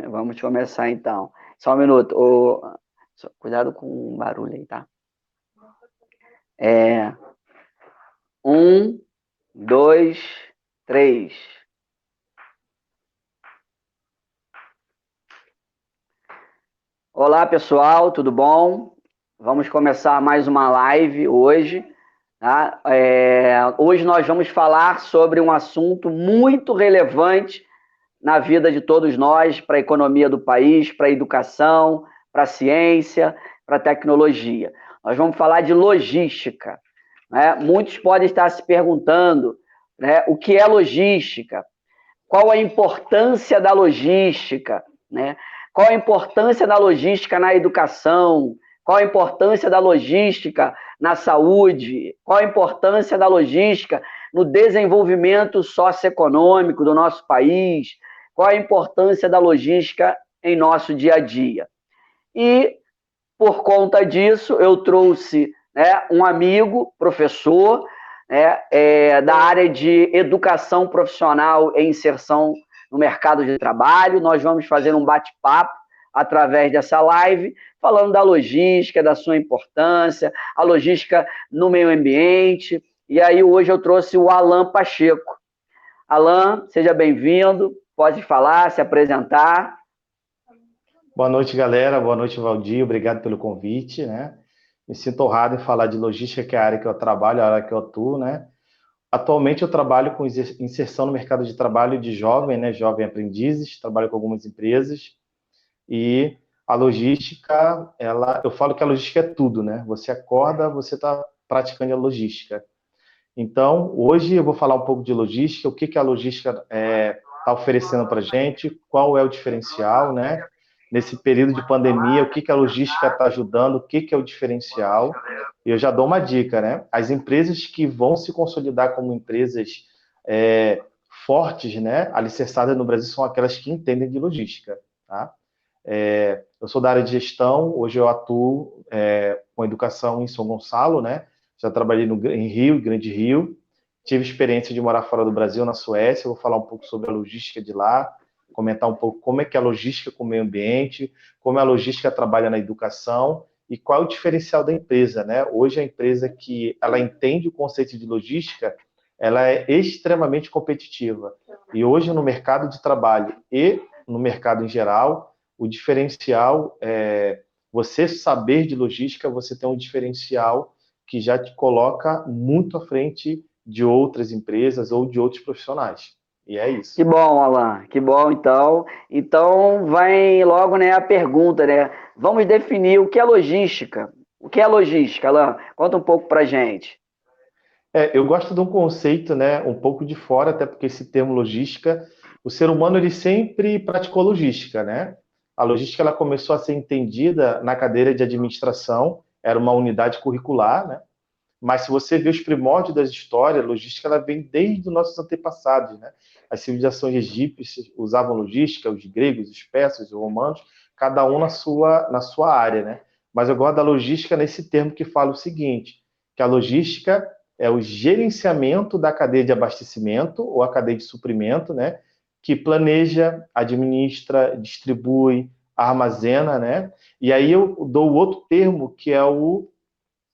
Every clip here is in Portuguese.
Vamos começar então. Só um minuto. Cuidado com o barulho aí, tá? É, um, dois, três. Olá, pessoal, tudo bom? Vamos começar mais uma live hoje. Tá? Hoje nós vamos falar sobre um assunto muito relevante na vida de todos nós, para a economia do país, para a educação, para a ciência, para a tecnologia. Nós vamos falar de logística. Né? Muitos podem estar se perguntando, né, o que é logística, qual a importância da logística, né? Qual a importância da logística na educação, qual a importância da logística na saúde, qual a importância da logística no desenvolvimento socioeconômico do nosso país, qual a importância da logística em nosso dia a dia. E, por conta disso, eu trouxe, né, um amigo, professor, né, da área de educação profissional e inserção no mercado de trabalho. Nós vamos fazer um bate-papo através dessa live, falando da logística, da sua importância, a logística no meio ambiente. E aí hoje eu trouxe o Alan Pacheco. Alan, seja bem-vindo, pode falar, se apresentar. Boa noite, galera. Boa noite, Valdir. Obrigado pelo convite, né? Me sinto honrado em falar de logística, que é a área que eu trabalho, a área que eu atuo, né? Atualmente eu trabalho com inserção no mercado de trabalho de jovem, né? Jovem aprendizes, trabalho com algumas empresas e a logística, eu falo que a logística é tudo, né? Você acorda, você está praticando a logística. Então, hoje eu vou falar um pouco de logística, o que que a logística está oferecendo para a gente, qual é o diferencial, né? Nesse período de pandemia, o que que a logística está ajudando, o que que é o diferencial. E eu já dou uma dica, né? As empresas que vão se consolidar como empresas fortes, né? Alicerçadas no Brasil, são aquelas que entendem de logística, tá? Eu sou da área de gestão, hoje eu atuo com educação em São Gonçalo, né? Já trabalhei em Rio, Grande Rio, tive experiência de morar fora do Brasil, na Suécia, eu vou falar um pouco sobre a logística de lá, comentar um pouco como é que é a logística com o meio ambiente, como a logística trabalha na educação e qual é o diferencial da empresa, né? Hoje a empresa que ela entende o conceito de logística, ela é extremamente competitiva. E hoje no mercado de trabalho e no mercado em geral, o diferencial é você saber de logística, você tem um diferencial que já te coloca muito à frente de outras empresas ou de outros profissionais. E é Que isso. bom, Alan, que bom, então. Então, vai logo, né, a pergunta, né? Vamos definir o que é logística. O que é logística, Alan? Conta um pouco pra gente. Eu gosto de um conceito, né, um pouco de fora, até porque esse termo logística, o ser humano ele sempre praticou logística, né? A logística ela começou a ser entendida na cadeira de administração, era uma unidade curricular, né? Mas se você vê os primórdios da história, a logística ela vem desde os nossos antepassados, né? As civilizações egípcias usavam logística, os gregos, os persas, os romanos, cada um na sua área, né? Mas eu gosto da logística nesse termo que fala o seguinte, que a logística é o gerenciamento da cadeia de abastecimento ou a cadeia de suprimento, né? Que planeja, administra, distribui, armazena, né? E aí eu dou o outro termo que é o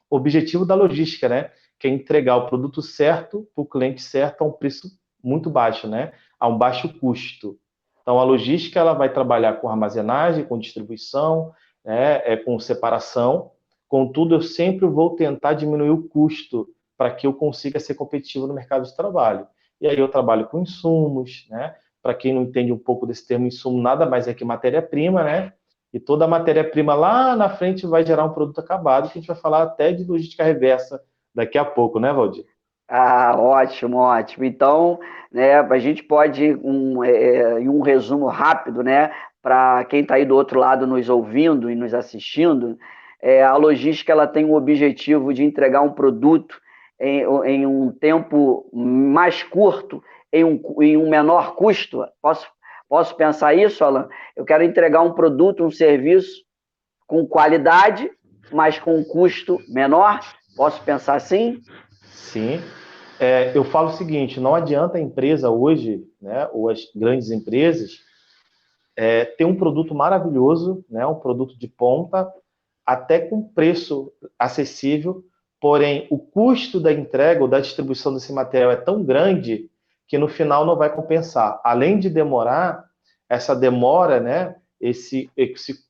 objetivo da logística, né? Que é entregar o produto certo para o cliente certo a um preço muito baixo, né? A um baixo custo. Então, a logística ela vai trabalhar com armazenagem, com distribuição, né? Com separação. Contudo, eu sempre vou tentar diminuir o custo para que eu consiga ser competitivo no mercado de trabalho. E aí eu trabalho com insumos, né? Para quem não entende um pouco desse termo insumo, nada mais é que matéria-prima, né? E toda a matéria-prima lá na frente vai gerar um produto acabado, que a gente vai falar até de logística reversa daqui a pouco, né, Valdir? Ah, ótimo, ótimo. Então, né, a gente pode, em um resumo rápido, né, para quem está aí do outro lado nos ouvindo e nos assistindo, a logística ela tem o objetivo de entregar um produto em um tempo mais curto, em um menor custo. Posso pensar isso, Alan? Eu quero entregar um produto, um serviço com qualidade, mas com um custo menor. Posso pensar assim? Sim. Eu falo o seguinte, não adianta a empresa hoje, né, ou as grandes empresas, ter um produto maravilhoso, né, um produto de ponta, até com preço acessível, porém o custo da entrega ou da distribuição desse material é tão grande que no final não vai compensar. Além de demorar, essa demora, né, esse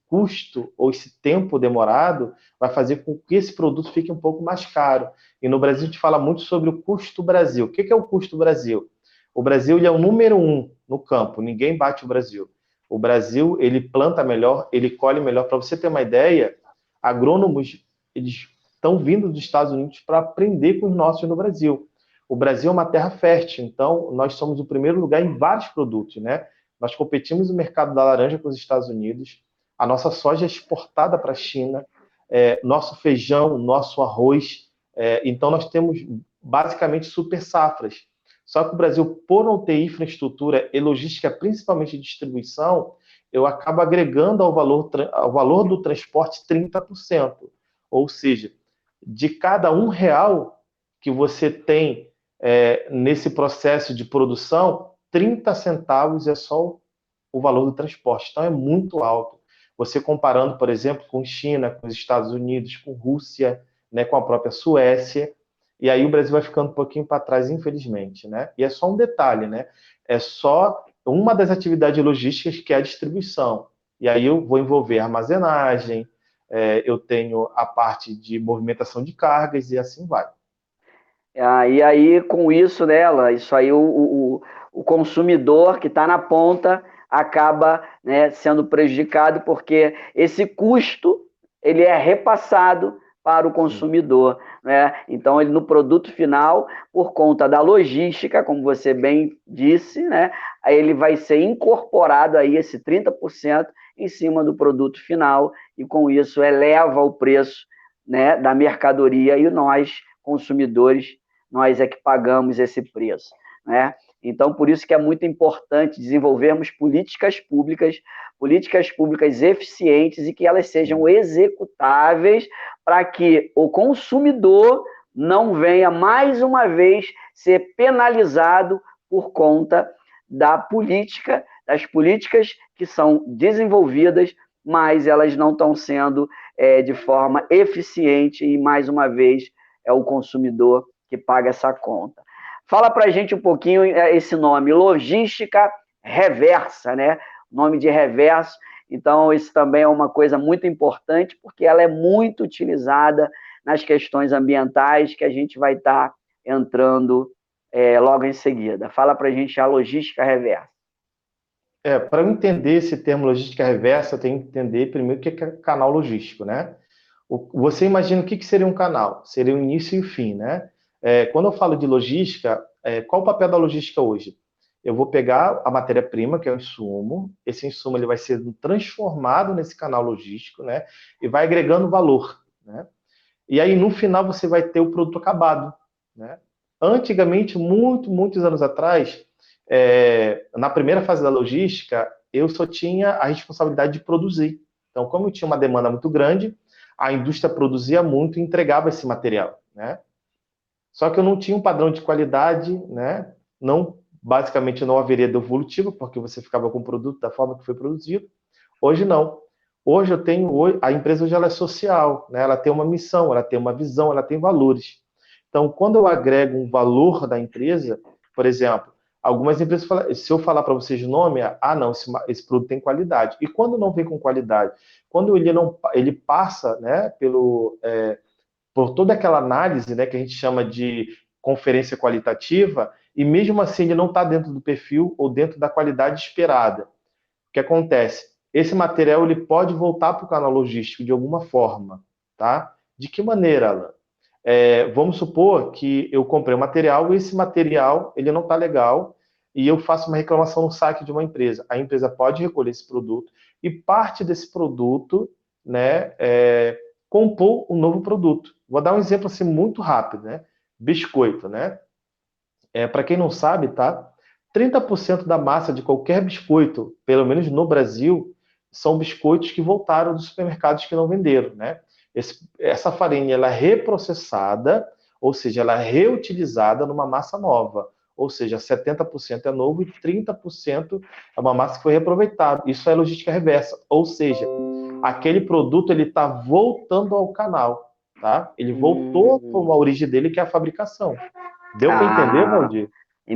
custo ou esse tempo demorado vai fazer com que esse produto fique um pouco mais caro. E no Brasil a gente fala muito sobre o custo Brasil. O que é o custo Brasil? O Brasil ele é o número 1 no campo, ninguém bate o Brasil. O Brasil ele planta melhor, ele colhe melhor. Para você ter uma ideia, agrônomos eles estão vindo dos Estados Unidos para aprender com os nossos no Brasil. O Brasil é uma terra fértil, então nós somos o primeiro lugar em vários produtos, né? Nós competimos no mercado da laranja com os Estados Unidos, a nossa soja é exportada para a China, nosso feijão, nosso arroz, então nós temos basicamente super safras. Só que o Brasil, por não ter infraestrutura e logística, principalmente de distribuição, eu acabo agregando ao valor do transporte 30%. Ou seja, de cada R$ 1 que você tem nesse processo de produção, 30 centavos é só o valor do transporte. Então é muito alto. Você comparando, por exemplo, com China, com os Estados Unidos, com Rússia, né, com a própria Suécia, e aí o Brasil vai ficando um pouquinho para trás, infelizmente, né? E é só um detalhe, né? É só uma das atividades logísticas que é a distribuição. E aí eu vou envolver armazenagem, eu tenho a parte de movimentação de cargas e assim vai. E aí, com isso, né, isso aí o consumidor que está na ponta acaba, né, sendo prejudicado, porque esse custo ele é repassado para o consumidor, né? Então, ele no produto final, por conta da logística, como você bem disse, né, aí ele vai ser incorporado aí esse 30% em cima do produto final, e com isso eleva o preço, né, da mercadoria, e nós, consumidores, nós é que pagamos esse preço, né? Então, por isso que é muito importante desenvolvermos políticas públicas eficientes e que elas sejam executáveis para que o consumidor não venha mais uma vez ser penalizado por conta das políticas que são desenvolvidas, mas elas não estão sendo de forma eficiente e, mais uma vez, é o consumidor que paga essa conta. Fala para a gente um pouquinho esse nome, logística reversa, né? Nome de reverso. Então, isso também é uma coisa muito importante, porque ela é muito utilizada nas questões ambientais, que a gente vai estar entrando logo em seguida. Fala para a gente a logística reversa. Para eu entender esse termo logística reversa, eu tenho que entender primeiro o que é canal logístico, né? Você imagina o que seria um canal? Seria o início e o fim, né? Quando eu falo de logística, qual o papel da logística hoje? Eu vou pegar a matéria-prima, que é o insumo, esse insumo ele vai ser transformado nesse canal logístico, né? E vai agregando valor, né? E aí, no final, você vai ter o produto acabado, né? Antigamente, muitos anos atrás, na primeira fase da logística, eu só tinha a responsabilidade de produzir. Então, como eu tinha uma demanda muito grande, a indústria produzia muito e entregava esse material, né? Só que eu não tinha um padrão de qualidade, né? Basicamente não haveria devolutiva, porque você ficava com o produto da forma que foi produzido. Hoje não. Hoje a empresa hoje ela é social, né? Ela tem uma missão, ela tem uma visão, ela tem valores. Então, quando eu agrego um valor da empresa, por exemplo, algumas empresas falam, se eu falar para vocês o nome, não, esse produto tem qualidade. E quando não vem com qualidade? Quando ele passa, né, por toda aquela análise, né, que a gente chama de conferência qualitativa, e mesmo assim ele não está dentro do perfil ou dentro da qualidade esperada. O que acontece? Esse material ele pode voltar para o canal logístico de alguma forma, tá? De que maneira, Alan? Vamos supor que eu comprei um material e esse material ele não está legal e eu faço uma reclamação no saque de uma empresa. A empresa pode recolher esse produto e parte desse produto, né, compor um novo produto. Vou dar um exemplo assim muito rápido, né? Biscoito, né? Para quem não sabe, tá? 30% da massa de qualquer biscoito, pelo menos no Brasil, são biscoitos que voltaram dos supermercados que não venderam, né? Essa farinha ela é reprocessada, ou seja, ela é reutilizada numa massa nova. ou seja, 70% é novo e 30% é uma massa que foi reaproveitada. Isso é logística reversa, ou seja, aquele produto ele está voltando ao canal, tá? Ele voltou para uma origem dele, que é a fabricação. Deu para entender, Valdir?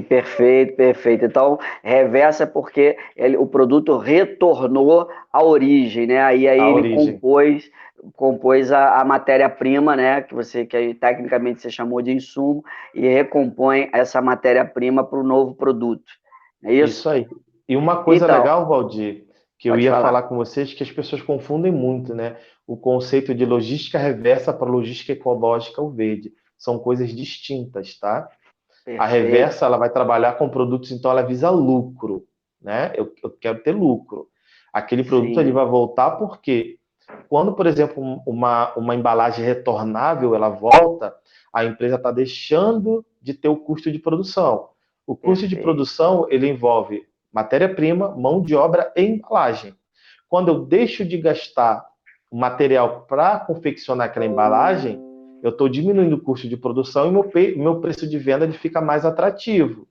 Perfeito, perfeito. Então, reversa porque o produto retornou à origem, né? Aí A ele origem. compôs a matéria-prima, né? Que aí, tecnicamente você chamou de insumo, e recompõe essa matéria-prima para o novo produto. É isso? Isso aí. E uma coisa Então, legal, Valdir, que eu pode ia falar. falar com vocês, que as pessoas confundem muito, né? O conceito de logística reversa para logística ecológica ou verde. São coisas distintas, tá? A Perfeito. reversa, ela vai trabalhar com produtos, então ela visa lucro, né? Eu quero ter lucro. Aquele produto ele Sim, vai voltar porque quando, por exemplo, uma embalagem retornável ela volta, a empresa está deixando de ter o custo de produção. O custo de perfeito. produção ele envolve matéria-prima, mão de obra e embalagem. Quando eu deixo de gastar o material para confeccionar aquela embalagem, eu estou diminuindo o custo de produção e meu preço de venda ele fica mais atrativo.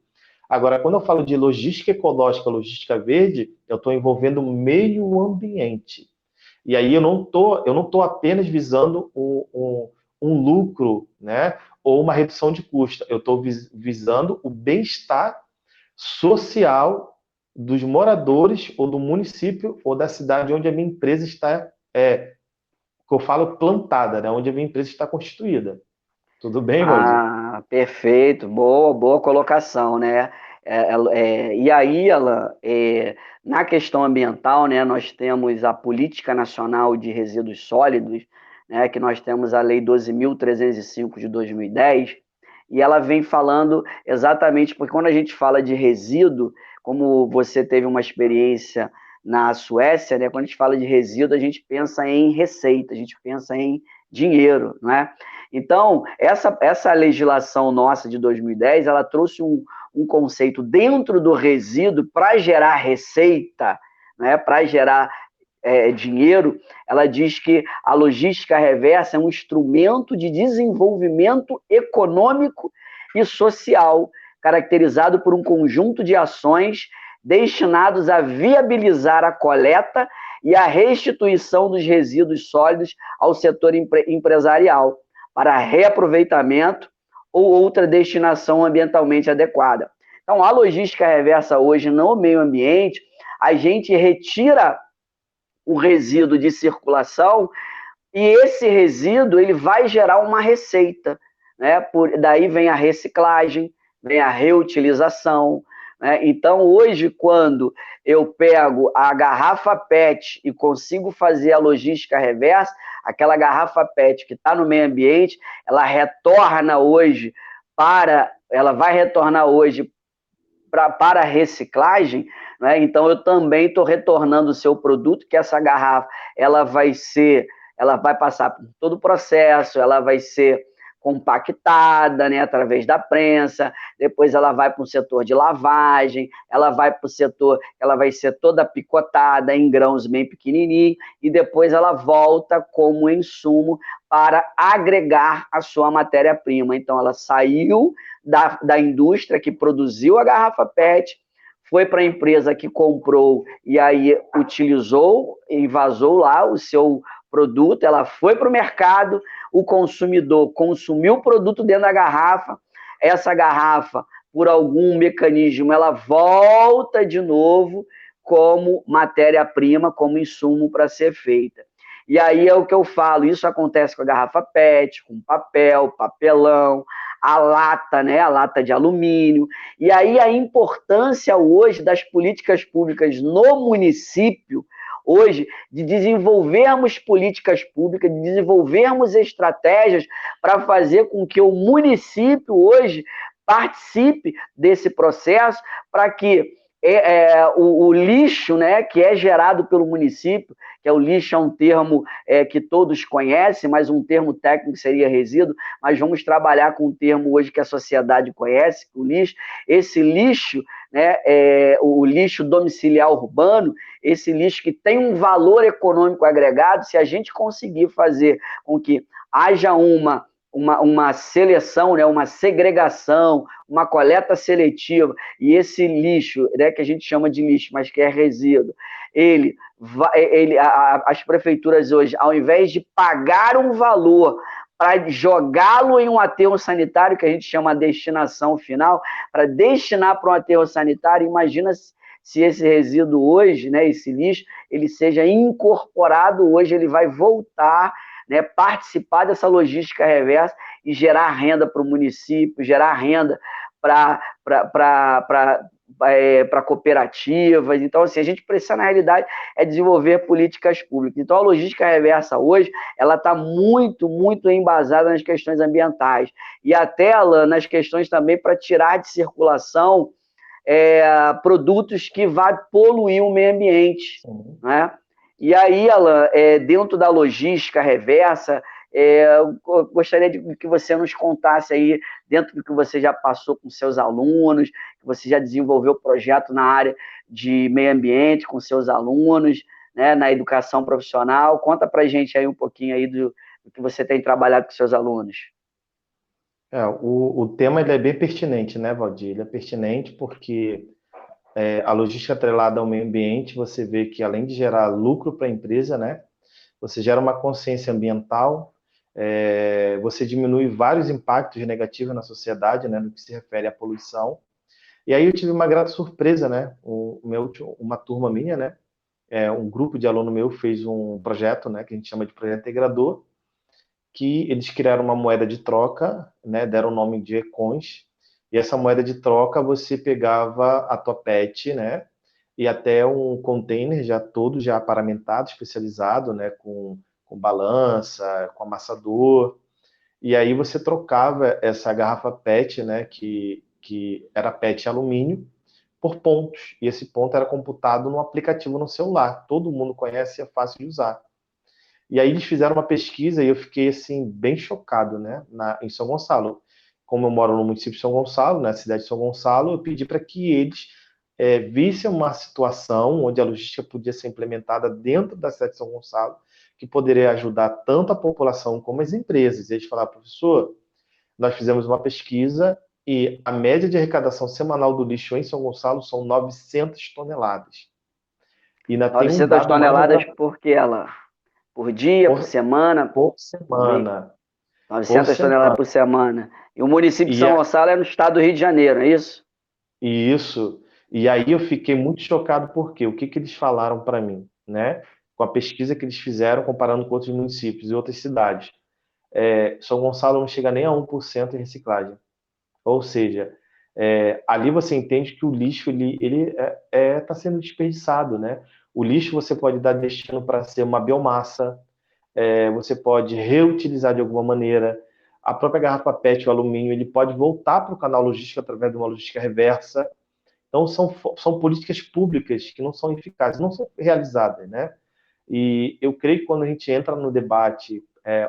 Agora, quando eu falo de logística ecológica, logística verde, eu estou envolvendo o meio ambiente. E aí eu não tô apenas visando um lucro, né, ou uma redução de custo. Eu estou visando o bem-estar social dos moradores ou do município ou da cidade onde a minha empresa está, que eu falo plantada, né, onde a minha empresa está constituída. Tudo bem, Valdir? Perfeito, boa colocação, né? E aí, Alan, na questão ambiental, né, nós temos a Política Nacional de Resíduos Sólidos, né, que nós temos a Lei 12.305 de 2010, e ela vem falando exatamente, porque quando a gente fala de resíduo, como você teve uma experiência na Suécia, né, quando a gente fala de resíduo, a gente pensa em receita, a gente pensa em dinheiro, né? Então, essa legislação nossa de 2010, ela trouxe um conceito dentro do resíduo para gerar receita, né, para gerar dinheiro. Ela diz que a logística reversa é um instrumento de desenvolvimento econômico e social, caracterizado por um conjunto de ações destinados a viabilizar a coleta e a restituição dos resíduos sólidos ao setor empresarial, para reaproveitamento ou outra destinação ambientalmente adequada. Então, a logística reversa hoje no meio ambiente, a gente retira o resíduo de circulação e esse resíduo ele vai gerar uma receita, né? Daí vem a reciclagem, vem a reutilização, né? Então, hoje, quando eu pego a garrafa PET e consigo fazer a logística reversa, aquela garrafa PET que está no meio ambiente, ela vai retornar hoje para a reciclagem, né? Então eu também estou retornando o seu produto, que essa garrafa ela vai passar por todo o processo, ela vai ser compactada, né, através da prensa, depois ela vai para o setor de lavagem, ela vai para o setor, ela vai ser toda picotada em grãos bem pequenininhos, e depois ela volta como insumo para agregar a sua matéria-prima. Então ela saiu da indústria que produziu a garrafa PET, foi para a empresa que comprou e aí utilizou, invasou lá o seu produto, ela foi para o mercado, o consumidor consumiu o produto dentro da garrafa, essa garrafa, por algum mecanismo, ela volta de novo como matéria-prima, como insumo para ser feita. E aí é o que eu falo, isso acontece com a garrafa PET, com papel, papelão, a lata, né, a lata de alumínio. E aí a importância hoje das políticas públicas no município, hoje, de desenvolvermos políticas públicas, de desenvolvermos estratégias para fazer com que o município hoje participe desse processo, para que o lixo, né, que é gerado pelo município, que é o lixo, é um termo que todos conhecem, mas um termo técnico seria resíduo, mas vamos trabalhar com um termo hoje que a sociedade conhece, o lixo. Esse lixo, né, o lixo domiciliar urbano, esse lixo que tem um valor econômico agregado, se a gente conseguir fazer com que haja uma uma seleção, né, uma segregação, uma coleta seletiva, e esse lixo, né, que a gente chama de lixo, mas que é resíduo, as prefeituras hoje, ao invés de pagar um valor para jogá-lo em um aterro sanitário, que a gente chama de destinação final, para destinar para um aterro sanitário, imagina se esse resíduo hoje, né, esse lixo, ele seja incorporado hoje, ele vai voltar, né, participar dessa logística reversa e gerar renda para o município, gerar renda para cooperativas. Então, assim, a gente precisa, na realidade, desenvolver políticas públicas. Então, a logística reversa hoje, ela está muito, muito embasada nas questões ambientais. E até, Alan, nas questões também para tirar de circulação produtos que vão poluir o meio ambiente, né? E aí, Alan, dentro da logística reversa, eu gostaria de que você nos contasse aí, dentro do que você já passou com seus alunos, que você já desenvolveu projeto na área de meio ambiente com seus alunos, né, na educação profissional. Conta pra gente aí um pouquinho aí do que você tem trabalhado com seus alunos. O tema ele é bem pertinente, né, Valdir? Ele é pertinente porque a logística atrelada ao meio ambiente, você vê que além de gerar lucro para a empresa, né, você gera uma consciência ambiental, você diminui vários impactos negativos na sociedade, né, no que se refere à poluição. E aí eu tive uma grata surpresa, né, uma turma minha, né, um grupo de aluno meu fez um projeto, né, que a gente chama de projeto integrador, que eles criaram uma moeda de troca, né, deram o nome de Econs, e essa moeda de troca você pegava a tua PET, né, e até um container já paramentado, especializado, né, com balança, com amassador, e aí você trocava essa garrafa PET, né, que era PET alumínio, por pontos, e esse ponto era computado no aplicativo no celular, todo mundo conhece, é fácil de usar. E aí eles fizeram uma pesquisa e eu fiquei assim bem chocado, né, em São Gonçalo. Como eu moro no município de São Gonçalo, na cidade de São Gonçalo, eu pedi para que eles vissem uma situação onde a logística podia ser implementada dentro da cidade de São Gonçalo, que poderia ajudar tanto a população como as empresas. E eles falaram, professor, nós fizemos uma pesquisa e a média de arrecadação semanal do lixo em São Gonçalo são 900 toneladas. E ainda tem um dado toneladas por que ela? Por dia, por semana? Por semana. 900 toneladas por semana. E o município de São Gonçalo é no estado do Rio de Janeiro, é isso? Isso. E aí eu fiquei muito chocado porque o que eles falaram para mim, né? Com a pesquisa que eles fizeram comparando com outros municípios e outras cidades. São Gonçalo não chega nem a 1% em reciclagem. Ou seja, ali você entende que o lixo ele está sendo desperdiçado, né? O lixo você pode dar destino para ser uma biomassa, você pode reutilizar de alguma maneira. A própria garrafa PET, o alumínio, ele pode voltar para o canal logístico através de uma logística reversa. Então, são políticas públicas que não são eficazes, não são realizadas, né? E eu creio que quando a gente entra no debate,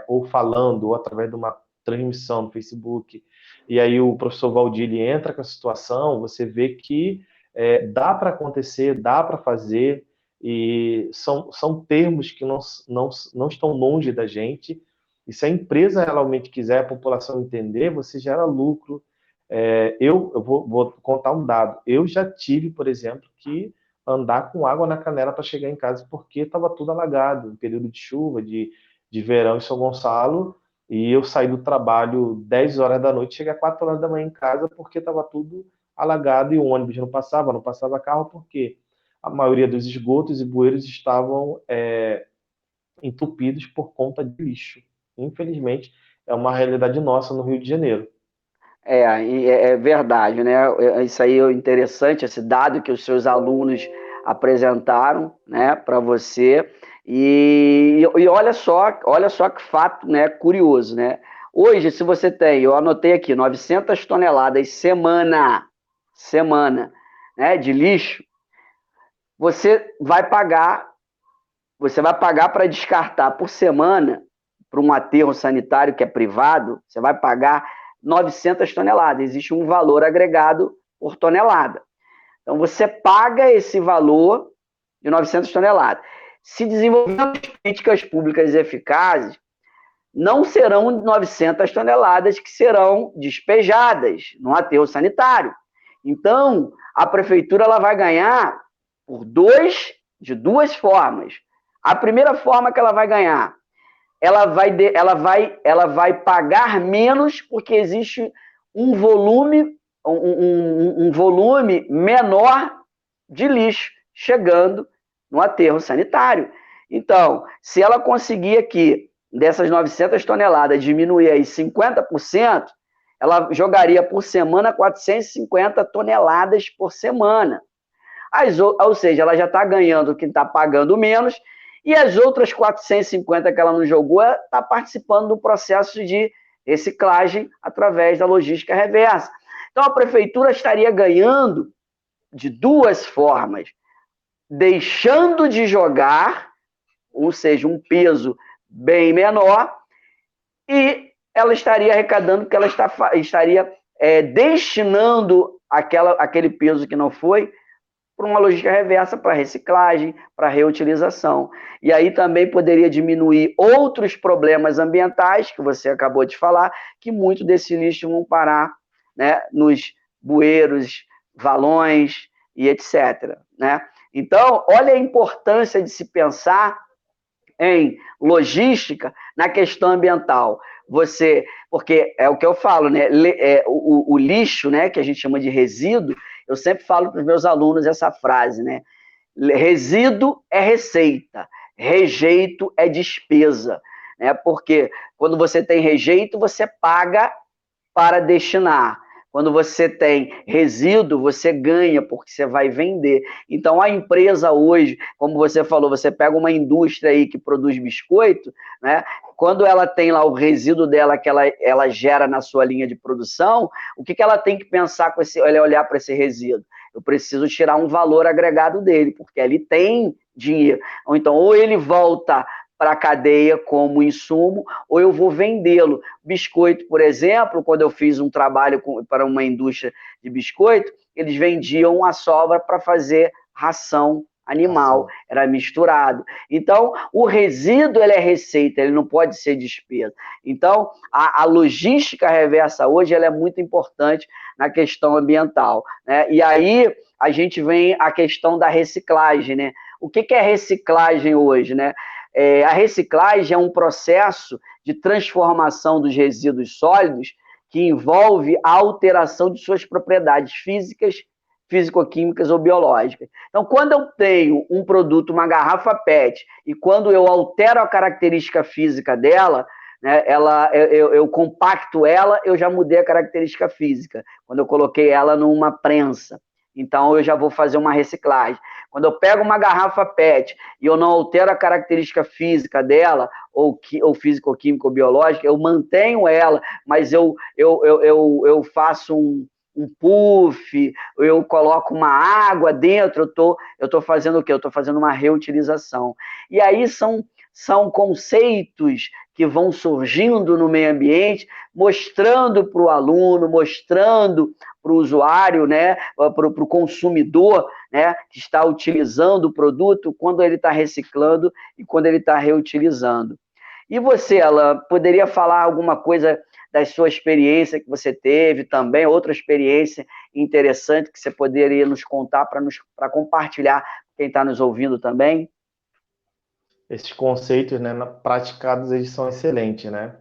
ou falando, ou através de uma transmissão no Facebook, e aí o professor Valdir entra com a situação, você vê que dá para acontecer, dá para fazer, e são termos que não estão longe da gente, e se a empresa realmente quiser, a população entender, você gera lucro. Eu vou contar um dado. Eu já tive, por exemplo, que andar com água na canela para chegar em casa porque estava tudo alagado, em período de chuva, de verão em São Gonçalo, e eu saí do trabalho 10 horas da noite, cheguei a 4 horas da manhã em casa porque estava tudo alagado e o ônibus não passava carro porque a maioria dos esgotos e bueiros estavam entupidos por conta de lixo. Infelizmente, é uma realidade nossa no Rio de Janeiro. É verdade, né? Isso aí é interessante, esse dado que os seus alunos apresentaram, né, para você. E olha só que fato, né, curioso, né? Hoje, se você tem, eu anotei aqui, 900 toneladas semana, né, de lixo, você vai pagar para descartar por semana, para um aterro sanitário que é privado, você vai pagar 900 toneladas. Existe um valor agregado por tonelada. Então, você paga esse valor de 900 toneladas. Se desenvolvermos políticas públicas eficazes, não serão 900 toneladas que serão despejadas no aterro sanitário. Então, a prefeitura ela vai ganhar de duas formas. A primeira forma que ela vai ganhar, ela vai pagar menos porque existe um volume, um volume menor de lixo chegando no aterro sanitário. Então, se ela conseguir aqui, dessas 900 toneladas, diminuir aí 50%, ela jogaria por semana 450 toneladas por semana. Ou seja, ela já está ganhando o que está pagando menos, e as outras 450 que ela não jogou está participando do processo de reciclagem através da logística reversa. Então, a prefeitura estaria ganhando de duas formas: deixando de jogar, ou seja, um peso bem menor, e ela estaria arrecadando, porque ela estaria destinando aquele peso que não foi para uma logística reversa, para reciclagem, para reutilização. E aí também poderia diminuir outros problemas ambientais, que você acabou de falar, que muito desse lixo vão parar, né, nos bueiros, valões e etc. Né? Então, olha a importância de se pensar em logística na questão ambiental. Porque é o que eu falo, né? O lixo, né, que a gente chama de resíduo, eu sempre falo para os meus alunos essa frase, né? Resíduo é receita, rejeito é despesa, né? Porque quando você tem rejeito, você paga para destinar. Quando você tem resíduo, você ganha, porque você vai vender. Então, a empresa hoje, como você falou, você pega uma indústria aí que produz biscoito, né? Quando ela tem lá o resíduo dela que ela gera na sua linha de produção, o que ela tem que pensar com ela olhar para esse resíduo? Eu preciso tirar um valor agregado dele, porque ele tem dinheiro. Então, ou ele volta para a cadeia como insumo, ou eu vou vendê-lo. Biscoito, por exemplo, quando eu fiz um trabalho para uma indústria de biscoito, eles vendiam a sobra para fazer ração animal, era misturado. Então, o resíduo ele é receita, ele não pode ser despesa. Então, a logística reversa hoje ela é muito importante na questão ambiental. Né? E aí a gente vem a questão da reciclagem. Né? O que é reciclagem hoje? Né? A reciclagem é um processo de transformação dos resíduos sólidos que envolve a alteração de suas propriedades físicas, físico-químicas ou biológicas. Então, quando eu tenho um produto, uma garrafa PET, e quando eu altero a característica física dela, né, eu compacto ela, eu já mudei a característica física. Quando eu coloquei ela numa prensa, então eu já vou fazer uma reciclagem. Quando eu pego uma garrafa PET e eu não altero a característica física dela, ou físico-química ou biológica, eu mantenho ela, mas eu faço um puff, eu coloco uma água dentro, eu tô fazendo o quê? Eu estou fazendo uma reutilização. E aí são conceitos que vão surgindo no meio ambiente, mostrando para o aluno, mostrando para o usuário, né, para o consumidor, né, que está utilizando o produto, quando ele está reciclando e quando ele está reutilizando. E você, Alan, poderia falar alguma coisa da sua experiência que você teve também, outra experiência interessante que você poderia nos contar para compartilhar com quem está nos ouvindo também? Esses conceitos, né, praticados, eles são excelentes, né?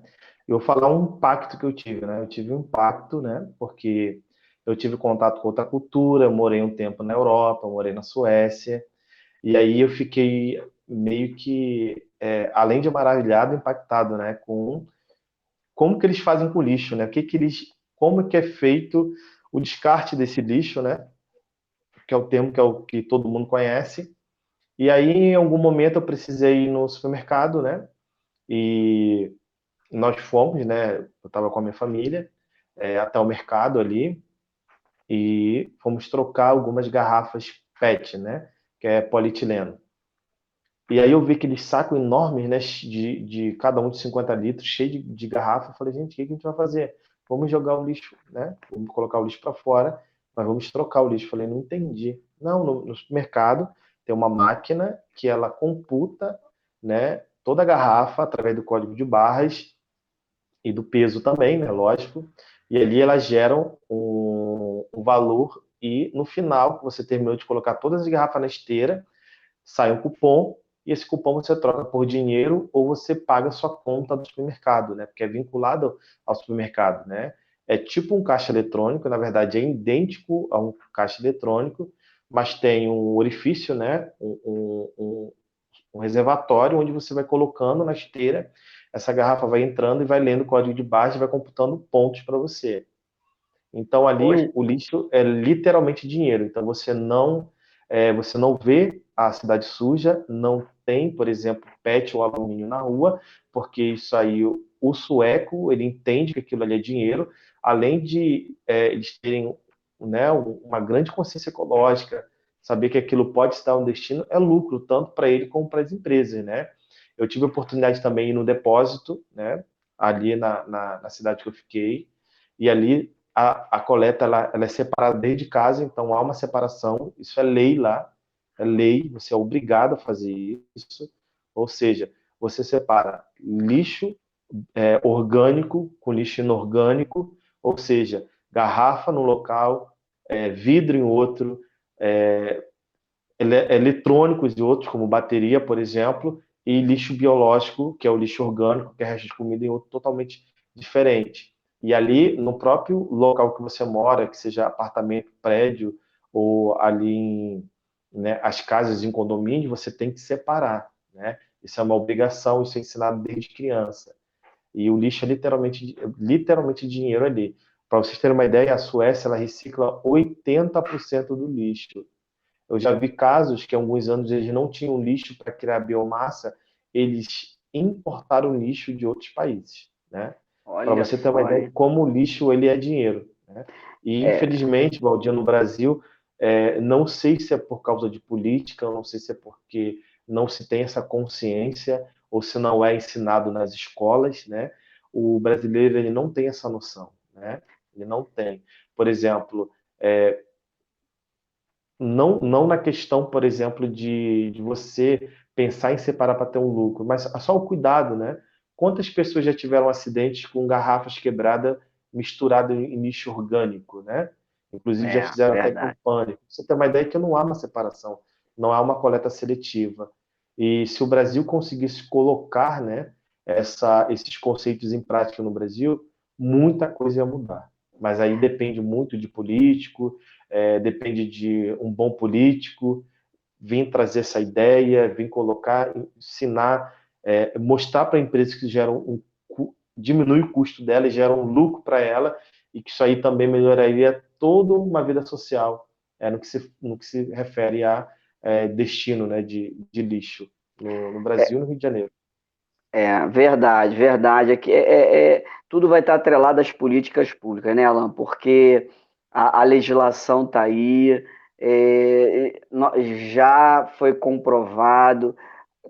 Eu vou falar um impacto que eu tive, né? Eu tive um impacto, né? Porque eu tive contato com outra cultura, eu morei um tempo na Europa, eu morei na Suécia, e aí eu fiquei meio que, além de maravilhado, impactado, né? Com como que eles fazem com o lixo, né? Como que é feito o descarte desse lixo, né? Que é o termo que todo mundo conhece. E aí, em algum momento, eu precisei ir no supermercado, né? E nós fomos, né? Eu estava com a minha família, até o mercado ali e fomos trocar algumas garrafas PET, né? Que é polietileno. E aí eu vi aqueles sacos enormes, né? De cada um de 50 litros, cheio de garrafa. Eu falei, gente, o que a gente vai fazer? Vamos jogar o lixo, né? Vamos colocar o lixo para fora, mas vamos trocar o lixo. Eu falei, não entendi. Não, no supermercado tem uma máquina que ela computa, né? Toda a garrafa através do código de barras e do peso também, né, lógico, e ali elas geram um valor e no final, que você terminou de colocar todas as garrafas na esteira, sai um cupom e esse cupom você troca por dinheiro ou você paga a sua conta do supermercado, né? Porque é vinculado ao supermercado, né? É tipo um caixa eletrônico, na verdade é idêntico a um caixa eletrônico, mas tem um orifício, né? Um reservatório onde você vai colocando na esteira, essa garrafa vai entrando e vai lendo o código de barra e vai computando pontos para você. Então ali Poxa, o lixo é literalmente dinheiro. Então você não vê a cidade suja, não tem, por exemplo, PET ou alumínio na rua, porque isso aí o sueco ele entende que aquilo ali é dinheiro, além de eles terem, né, uma grande consciência ecológica, saber que aquilo pode estar um destino, é lucro tanto para ele como para as empresas, né? Eu tive a oportunidade também de ir no depósito, né, ali na cidade que eu fiquei, e ali a coleta ela é separada desde casa, então há uma separação, isso é lei lá, é lei, você é obrigado a fazer isso, ou seja, você separa lixo orgânico com lixo inorgânico, ou seja, garrafa no local, vidro em outro, é, eletrônicos e outros, como bateria, por exemplo, e lixo biológico, que é o lixo orgânico, que é resto de comida, em outro totalmente diferente. E ali, no próprio local que você mora, que seja apartamento, prédio, ou ali né, as casas em condomínio, você tem que separar, né? Isso é uma obrigação, isso é ensinado desde criança. E o lixo é literalmente dinheiro ali. Para vocês terem uma ideia, a Suécia ela recicla 80% do lixo. Eu já vi casos que há alguns anos eles não tinham lixo para criar biomassa, eles importaram lixo de outros países, né? Para olha você ter uma só, ideia de hein? como o lixo ele é dinheiro, né? E É, infelizmente, Valdir, no Brasil, não sei se é por causa de política, não sei se é porque não se tem essa consciência ou se não é ensinado nas escolas, né? O brasileiro ele não tem essa noção, né? Ele não tem. Por exemplo, não na questão, por exemplo, de você pensar em separar para ter um lucro, mas só o cuidado, né? Quantas pessoas já tiveram acidentes com garrafas quebradas misturadas em lixo orgânico, né? Inclusive já fizeram até verdade. campanha. Você tem uma ideia que não há uma separação, não há uma coleta seletiva. E se o Brasil conseguisse colocar, né, esses conceitos em prática no Brasil, muita coisa ia mudar. Mas aí depende muito de político, depende de um bom político vir trazer essa ideia, vir colocar, ensinar, mostrar para a empresa que diminui o custo dela e gera um lucro para ela e que isso aí também melhoraria toda uma vida social no que se refere a destino, né, de lixo no Brasil e no Rio de Janeiro. Verdade, verdade. Tudo vai estar atrelado às políticas públicas, né, Alan? Porque a legislação está aí, já foi comprovado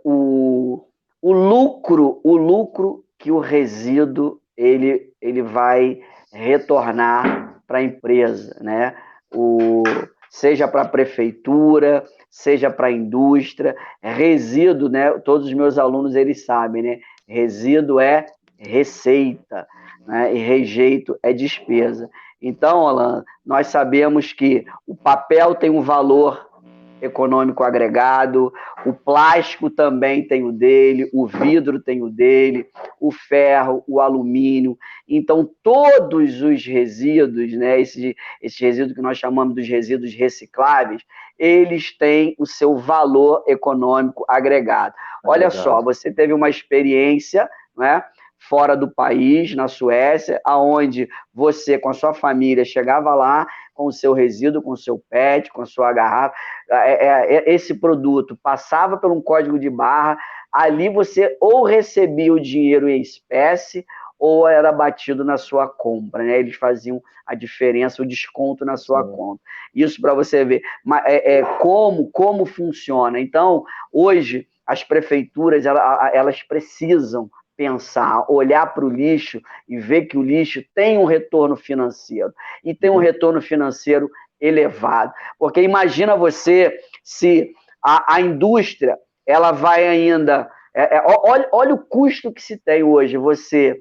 o, o lucro que o resíduo ele vai retornar para a empresa, né? O, seja para a prefeitura, seja para a indústria, resíduo, né? Todos os meus alunos eles sabem, né? Resíduo é receita, né? E rejeito é despesa. Então, Alan, nós sabemos que o papel tem um valor econômico agregado, o plástico também tem o dele, o vidro tem o dele, o ferro, o alumínio. Então, todos os resíduos, né, esse resíduo que nós chamamos dos resíduos recicláveis, eles têm o seu valor econômico agregado. Olha só, Agregado. você teve uma experiência, né, fora do país, na Suécia, aonde você com a sua família chegava lá com o seu resíduo, com o seu PET, com a sua garrafa, esse produto passava por um código de barra, ali você ou recebia o dinheiro em espécie ou era batido na sua compra, né? Eles faziam a diferença, o desconto na sua Sim. conta. Isso para você ver como funciona. Então, hoje, as prefeituras elas precisam pensar, olhar para o lixo e ver que o lixo tem um retorno financeiro. E tem um retorno financeiro elevado. Porque imagina você se a indústria ela vai ainda. Olha o custo que se tem hoje, você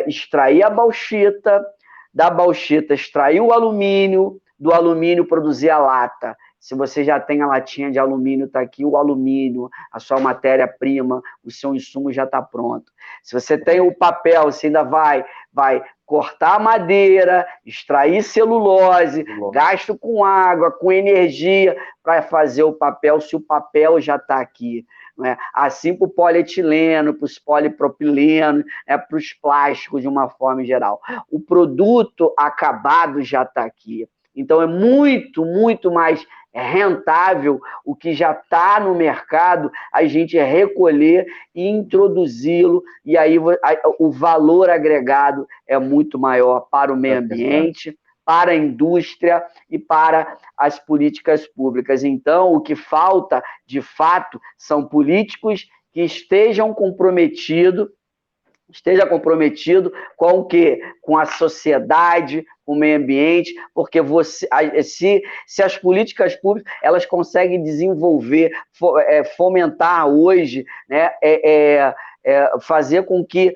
extrair a bauxita, da bauxita extrair o alumínio, do alumínio produzir a lata. Se você já tem a latinha de alumínio, está aqui o alumínio, a sua matéria-prima, o seu insumo já está pronto. Se você tem o papel, você ainda vai cortar madeira, extrair celulose, gasto com água, com energia para fazer o papel, se o papel já está aqui. Né? Assim para o polietileno, para os polipropilenos, para os plásticos de uma forma geral. O produto acabado já está aqui. Então é muito, muito mais rentável o que já está no mercado, a gente recolher e introduzi-lo, e aí o valor agregado é muito maior para o meio ambiente, para a indústria e para as políticas públicas. Então, o que falta, de fato, são políticos que estejam comprometido com o quê? Com a sociedade, com o meio ambiente, porque se as políticas públicas elas conseguem desenvolver, fomentar hoje, né, fazer com que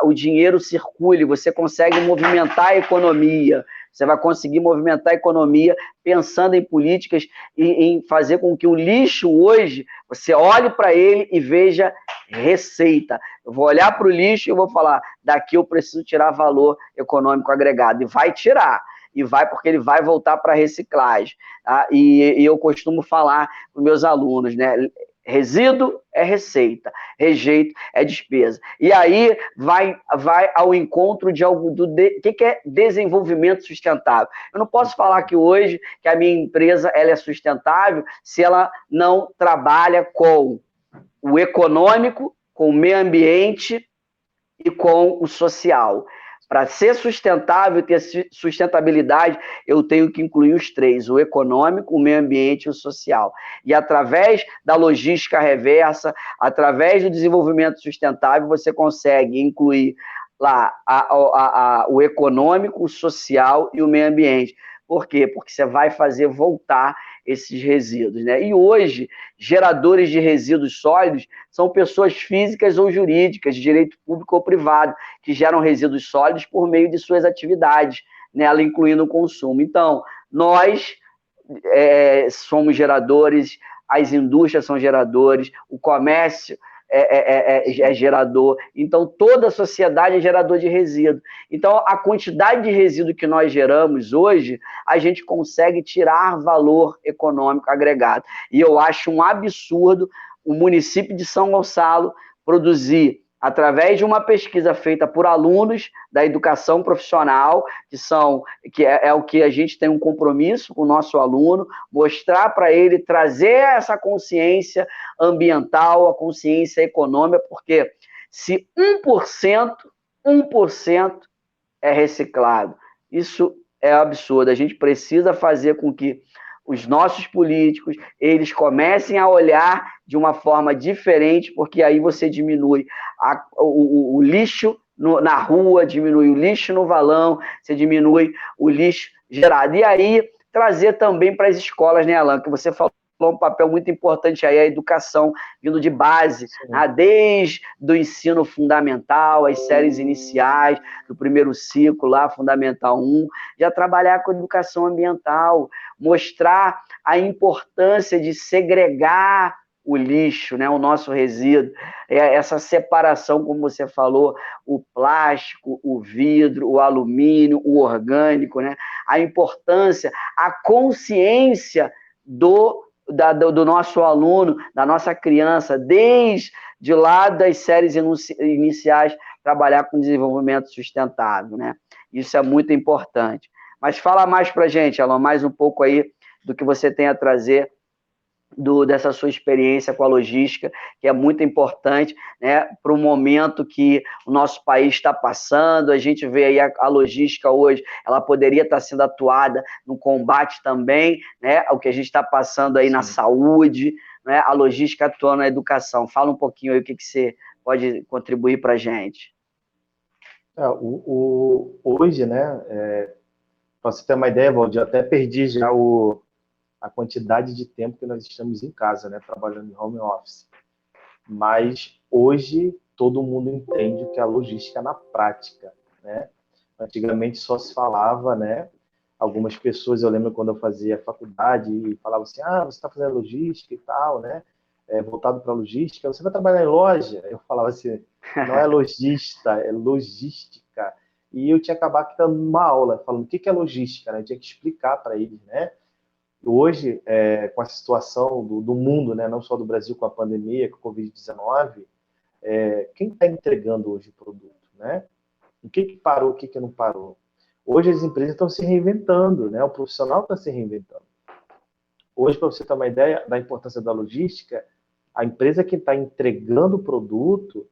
o dinheiro circule, você consegue movimentar a economia. Você vai conseguir movimentar a economia pensando em políticas e em fazer com que o lixo hoje, você olhe para ele e veja receita. Eu vou olhar para o lixo e vou falar, daqui eu preciso tirar valor econômico agregado. E vai tirar. E vai porque ele vai voltar para a reciclagem. Tá? E eu costumo falar para os meus alunos, né? Resíduo é receita, rejeito é despesa. E aí vai ao encontro de algo do que é desenvolvimento sustentável. Eu não posso falar que hoje que a minha empresa ela é sustentável se ela não trabalha com o econômico, com o meio ambiente e com o social. Para ser sustentável, ter sustentabilidade, eu tenho que incluir os três, o econômico, o meio ambiente e o social. E através da logística reversa, através do desenvolvimento sustentável, você consegue incluir lá o econômico, o social e o meio ambiente. Por quê? Porque você vai fazer voltar esses resíduos, né? E hoje, geradores de resíduos sólidos são pessoas físicas ou jurídicas, de direito público ou privado, que geram resíduos sólidos por meio de suas atividades, nela incluindo o consumo. Então, nós somos geradores, as indústrias são geradores, o comércio é gerador, então toda a sociedade é gerador de resíduo. Então, a quantidade de resíduo que nós geramos hoje, a gente consegue tirar valor econômico agregado. E eu acho um absurdo o município de São Gonçalo produzir, através de uma pesquisa feita por alunos da educação profissional, que é o que a gente tem um compromisso com o nosso aluno, mostrar para ele, trazer essa consciência ambiental, a consciência econômica, porque se 1% é reciclado, isso é absurdo. A gente precisa fazer com que os nossos políticos, eles comecem a olhar de uma forma diferente, porque aí você diminui o lixo na rua, diminui o lixo no valão, você diminui o lixo gerado. E aí, trazer também para as escolas, né, Alan, que você falou um papel muito importante aí, a educação vindo de base, né, desde o ensino fundamental, as séries iniciais, do primeiro ciclo lá, Fundamental 1, já trabalhar com educação ambiental, mostrar a importância de segregar o lixo, né, o nosso resíduo, essa separação, como você falou, o plástico, o vidro, o alumínio, o orgânico, né, a importância, a consciência do nosso aluno, da nossa criança, desde lá das séries iniciais, trabalhar com desenvolvimento sustentável, né? Isso é muito importante. Mas fala mais para a gente, Alan, mais um pouco aí do que você tem a trazer dessa sua experiência com a logística, que é muito importante, né, para o momento que o nosso país está passando. A gente vê aí a logística hoje, ela poderia estar sendo atuada no combate também, né, o que a gente está passando aí na saúde, né, a logística atuando na educação. Fala um pouquinho aí o que você pode contribuir para a gente. Hoje, né, para você ter uma ideia, Valdir, eu até perdi já a quantidade de tempo que nós estamos em casa, né, trabalhando em home office. mas hoje todo mundo entende o que é a logística na prática, né? Antigamente só se falava, né? Algumas pessoas, eu lembro quando eu fazia faculdade e falavam assim, você está fazendo logística e tal, né? Voltado para logística, você vai trabalhar em loja? Eu falava assim, não é logista, é logística. E eu tinha que acabar dando uma aula, falando o que é logística, né? Eu tinha que explicar para eles, né? Hoje, com a situação do mundo, né? Não só do Brasil com a pandemia, com a Covid-19, quem está entregando hoje o produto, né? O que parou, o que não parou? Hoje as empresas estão se reinventando, né? O profissional está se reinventando. Hoje, para você ter uma ideia da importância da logística, a empresa que está entregando o produto,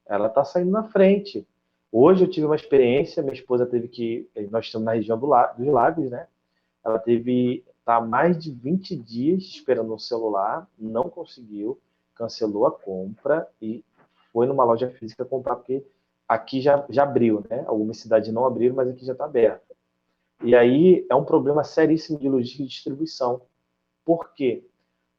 ela está saindo na frente. Hoje eu tive uma experiência, minha esposa teve que, nós estamos na região dos lagos, né? Ela teve tá mais de 20 dias esperando um celular, não conseguiu, cancelou a compra e foi numa loja física comprar, porque aqui já abriu, né? Algumas cidades não abriram, mas aqui já está aberto. E aí é um problema seríssimo de logística e distribuição. Por quê?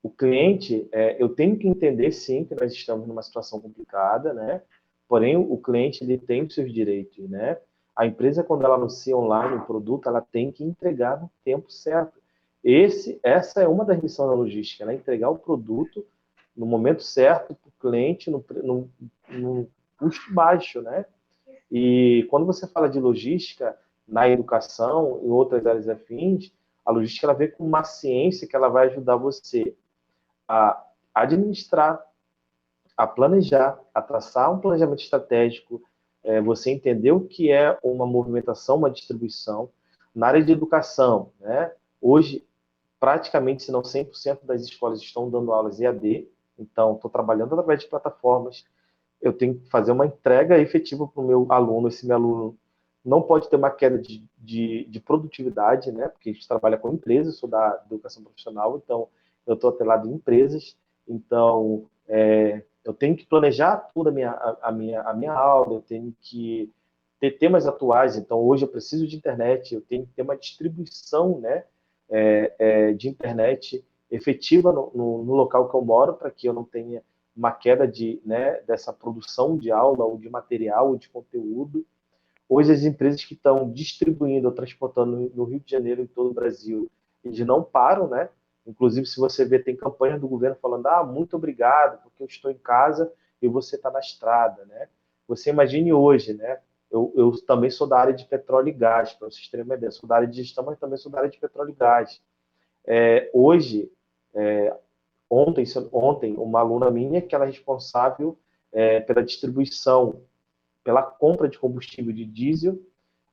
O cliente, eu tenho que entender sim que nós estamos numa situação complicada, né? Porém, o cliente ele tem os seus direitos, né? A empresa, quando ela anuncia online um produto, ela tem que entregar no tempo certo. Essa é uma das missões da logística, né? Entregar o produto no momento certo para o cliente, no custo baixo, né? E quando você fala de logística na educação, em outras áreas afins, a logística ela vem com uma ciência que ela vai ajudar você a administrar, a planejar, a traçar um planejamento estratégico, você entender o que é uma movimentação, uma distribuição. Na área de educação, né? Hoje, praticamente, se não 100% das escolas estão dando aulas EAD, então estou trabalhando através de plataformas, eu tenho que fazer uma entrega efetiva para o meu aluno, esse meu aluno não pode ter uma queda de produtividade, né? Porque a gente trabalha com empresas, sou da educação profissional, então eu estou atrelado em empresas, então eu tenho que planejar toda a minha aula, eu tenho que ter temas atuais, então hoje eu preciso de internet, eu tenho que ter uma distribuição, né, de internet efetiva no local que eu moro, para que eu não tenha uma queda dessa produção de aula, ou de material, ou de conteúdo. Hoje, as empresas que estão distribuindo ou transportando no Rio de Janeiro e em todo o Brasil, eles não param, né? Inclusive, se você vê, tem campanhas do governo falando, muito obrigado, porque eu estou em casa e você está na estrada, né? Você imagine hoje, né? Eu também sou da área de petróleo e gás, para vocês terem uma ideia. Sou da área de gestão, mas também sou da área de petróleo e gás. Hoje, ontem, uma aluna minha, que ela é responsável pela distribuição, pela compra de combustível de diesel,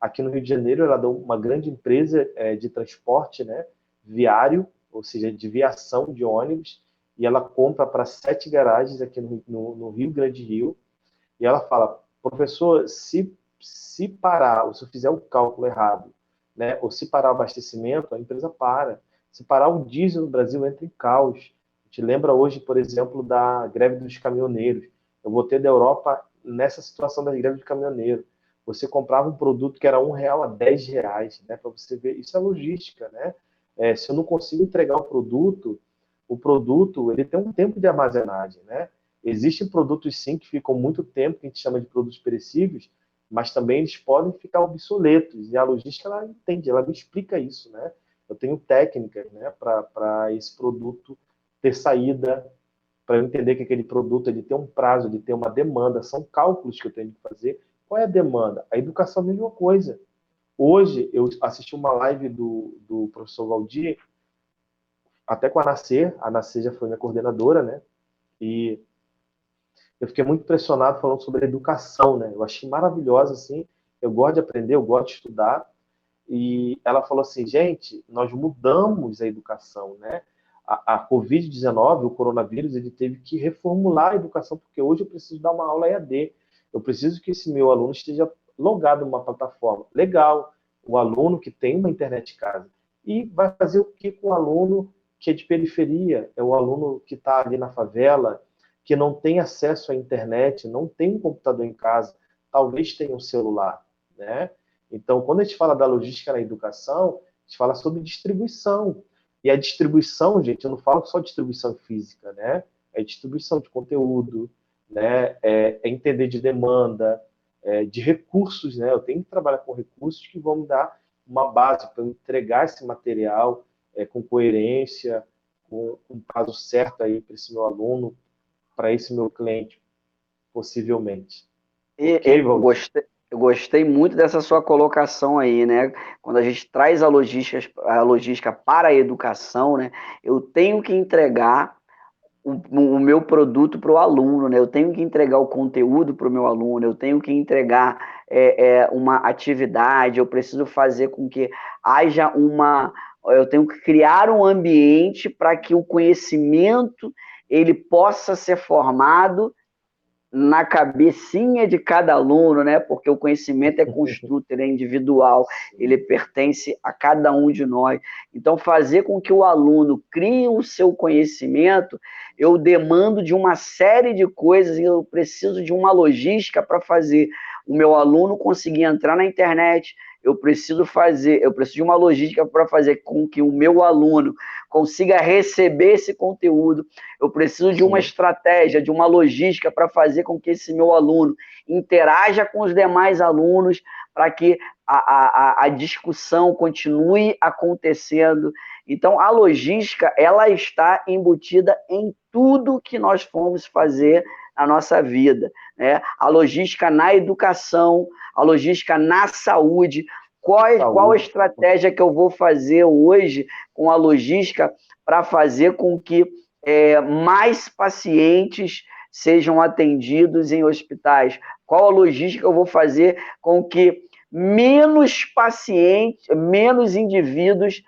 aqui no Rio de Janeiro, ela deu uma grande empresa de transporte, né, viário, ou seja, de viação de ônibus, e ela compra para 7 garagens aqui no Rio Grande do Rio, e ela fala, professor, se parar, ou se eu fizer o cálculo errado, né, ou se parar o abastecimento, a empresa para. Se parar o diesel no Brasil, entra em caos. A gente lembra hoje, por exemplo, da greve dos caminhoneiros. Eu voltei da Europa nessa situação da greve dos caminhoneiros. Você comprava um produto que era R$ 1 a R$ 10, né, para você ver. Isso é logística, né? Se eu não consigo entregar o produto ele tem um tempo de armazenagem, né? Existem produtos, sim, que ficam muito tempo, que a gente chama de produtos perecíveis, mas também eles podem ficar obsoletos. E a logística, ela entende, ela me explica isso, né? Eu tenho técnicas, né, para esse produto ter saída, para eu entender que aquele produto ele tem um prazo, ele tem uma demanda, são cálculos que eu tenho que fazer. Qual é a demanda? A educação é a mesma coisa. Hoje, eu assisti uma live do professor Valdir, até com a Nascer já foi minha coordenadora, né? E eu fiquei muito impressionado falando sobre a educação, né? Eu achei maravilhosa, assim. Eu gosto de aprender, eu gosto de estudar. E ela falou assim, gente, nós mudamos a educação, né? A Covid-19, o coronavírus, ele teve que reformular a educação, porque hoje eu preciso dar uma aula EAD. Eu preciso que esse meu aluno esteja logado numa plataforma. Legal, o aluno que tem uma internet em casa. E vai fazer o que com o aluno que é de periferia? É o aluno que está ali na favela, que não tem acesso à internet, não tem um computador em casa, talvez tenha um celular, né? Então, quando a gente fala da logística na educação, a gente fala sobre distribuição. E a distribuição, gente, eu não falo só distribuição física, né? é distribuição de conteúdo, né? É entender de demanda, de recursos, né? Eu tenho que trabalhar com recursos que vão me dar uma base para entregar esse material com coerência, com um prazo certo aí para esse meu aluno, para esse meu cliente, possivelmente. Ok, Valdir? Eu gostei muito dessa sua colocação aí, né? Quando a gente traz a logística para a educação, né? Eu tenho que entregar o meu produto para o aluno, né? Eu tenho que entregar o conteúdo para o meu aluno, eu tenho que entregar uma atividade, eu preciso fazer com que haja eu tenho que criar um ambiente para que o conhecimento ele possa ser formado na cabecinha de cada aluno, né? Porque o conhecimento é construto, ele é individual, ele pertence a cada um de nós. Então, fazer com que o aluno crie o seu conhecimento, eu demando de uma série de coisas, e eu preciso de uma logística para fazer o meu aluno conseguir entrar na internet, eu preciso de uma logística para fazer com que o meu aluno consiga receber esse conteúdo, eu preciso de uma estratégia, de uma logística para fazer com que esse meu aluno interaja com os demais alunos, para que a discussão continue acontecendo. Então, a logística, ela está embutida em tudo que nós fomos fazer na nossa vida, né? A logística na educação, a logística na saúde. Qual a estratégia que eu vou fazer hoje com a logística para fazer com que mais pacientes sejam atendidos em hospitais? Qual a logística que eu vou fazer com que menos pacientes, menos indivíduos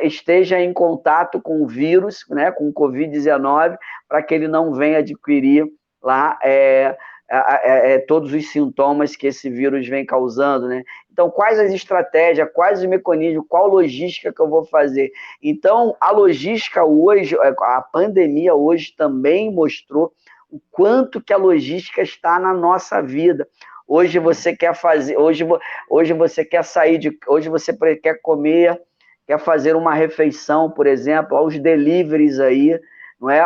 esteja em contato com o vírus, né, com o Covid-19, para que ele não venha adquirir lá todos os sintomas que esse vírus vem causando, né? Então, quais as estratégias, quais os mecanismos, qual logística que eu vou fazer? Então, a logística hoje, a pandemia hoje também mostrou o quanto que a logística está na nossa vida. Hoje você quer fazer, hoje você quer hoje você quer comer, quer fazer uma refeição, por exemplo, aos deliveries aí, não é?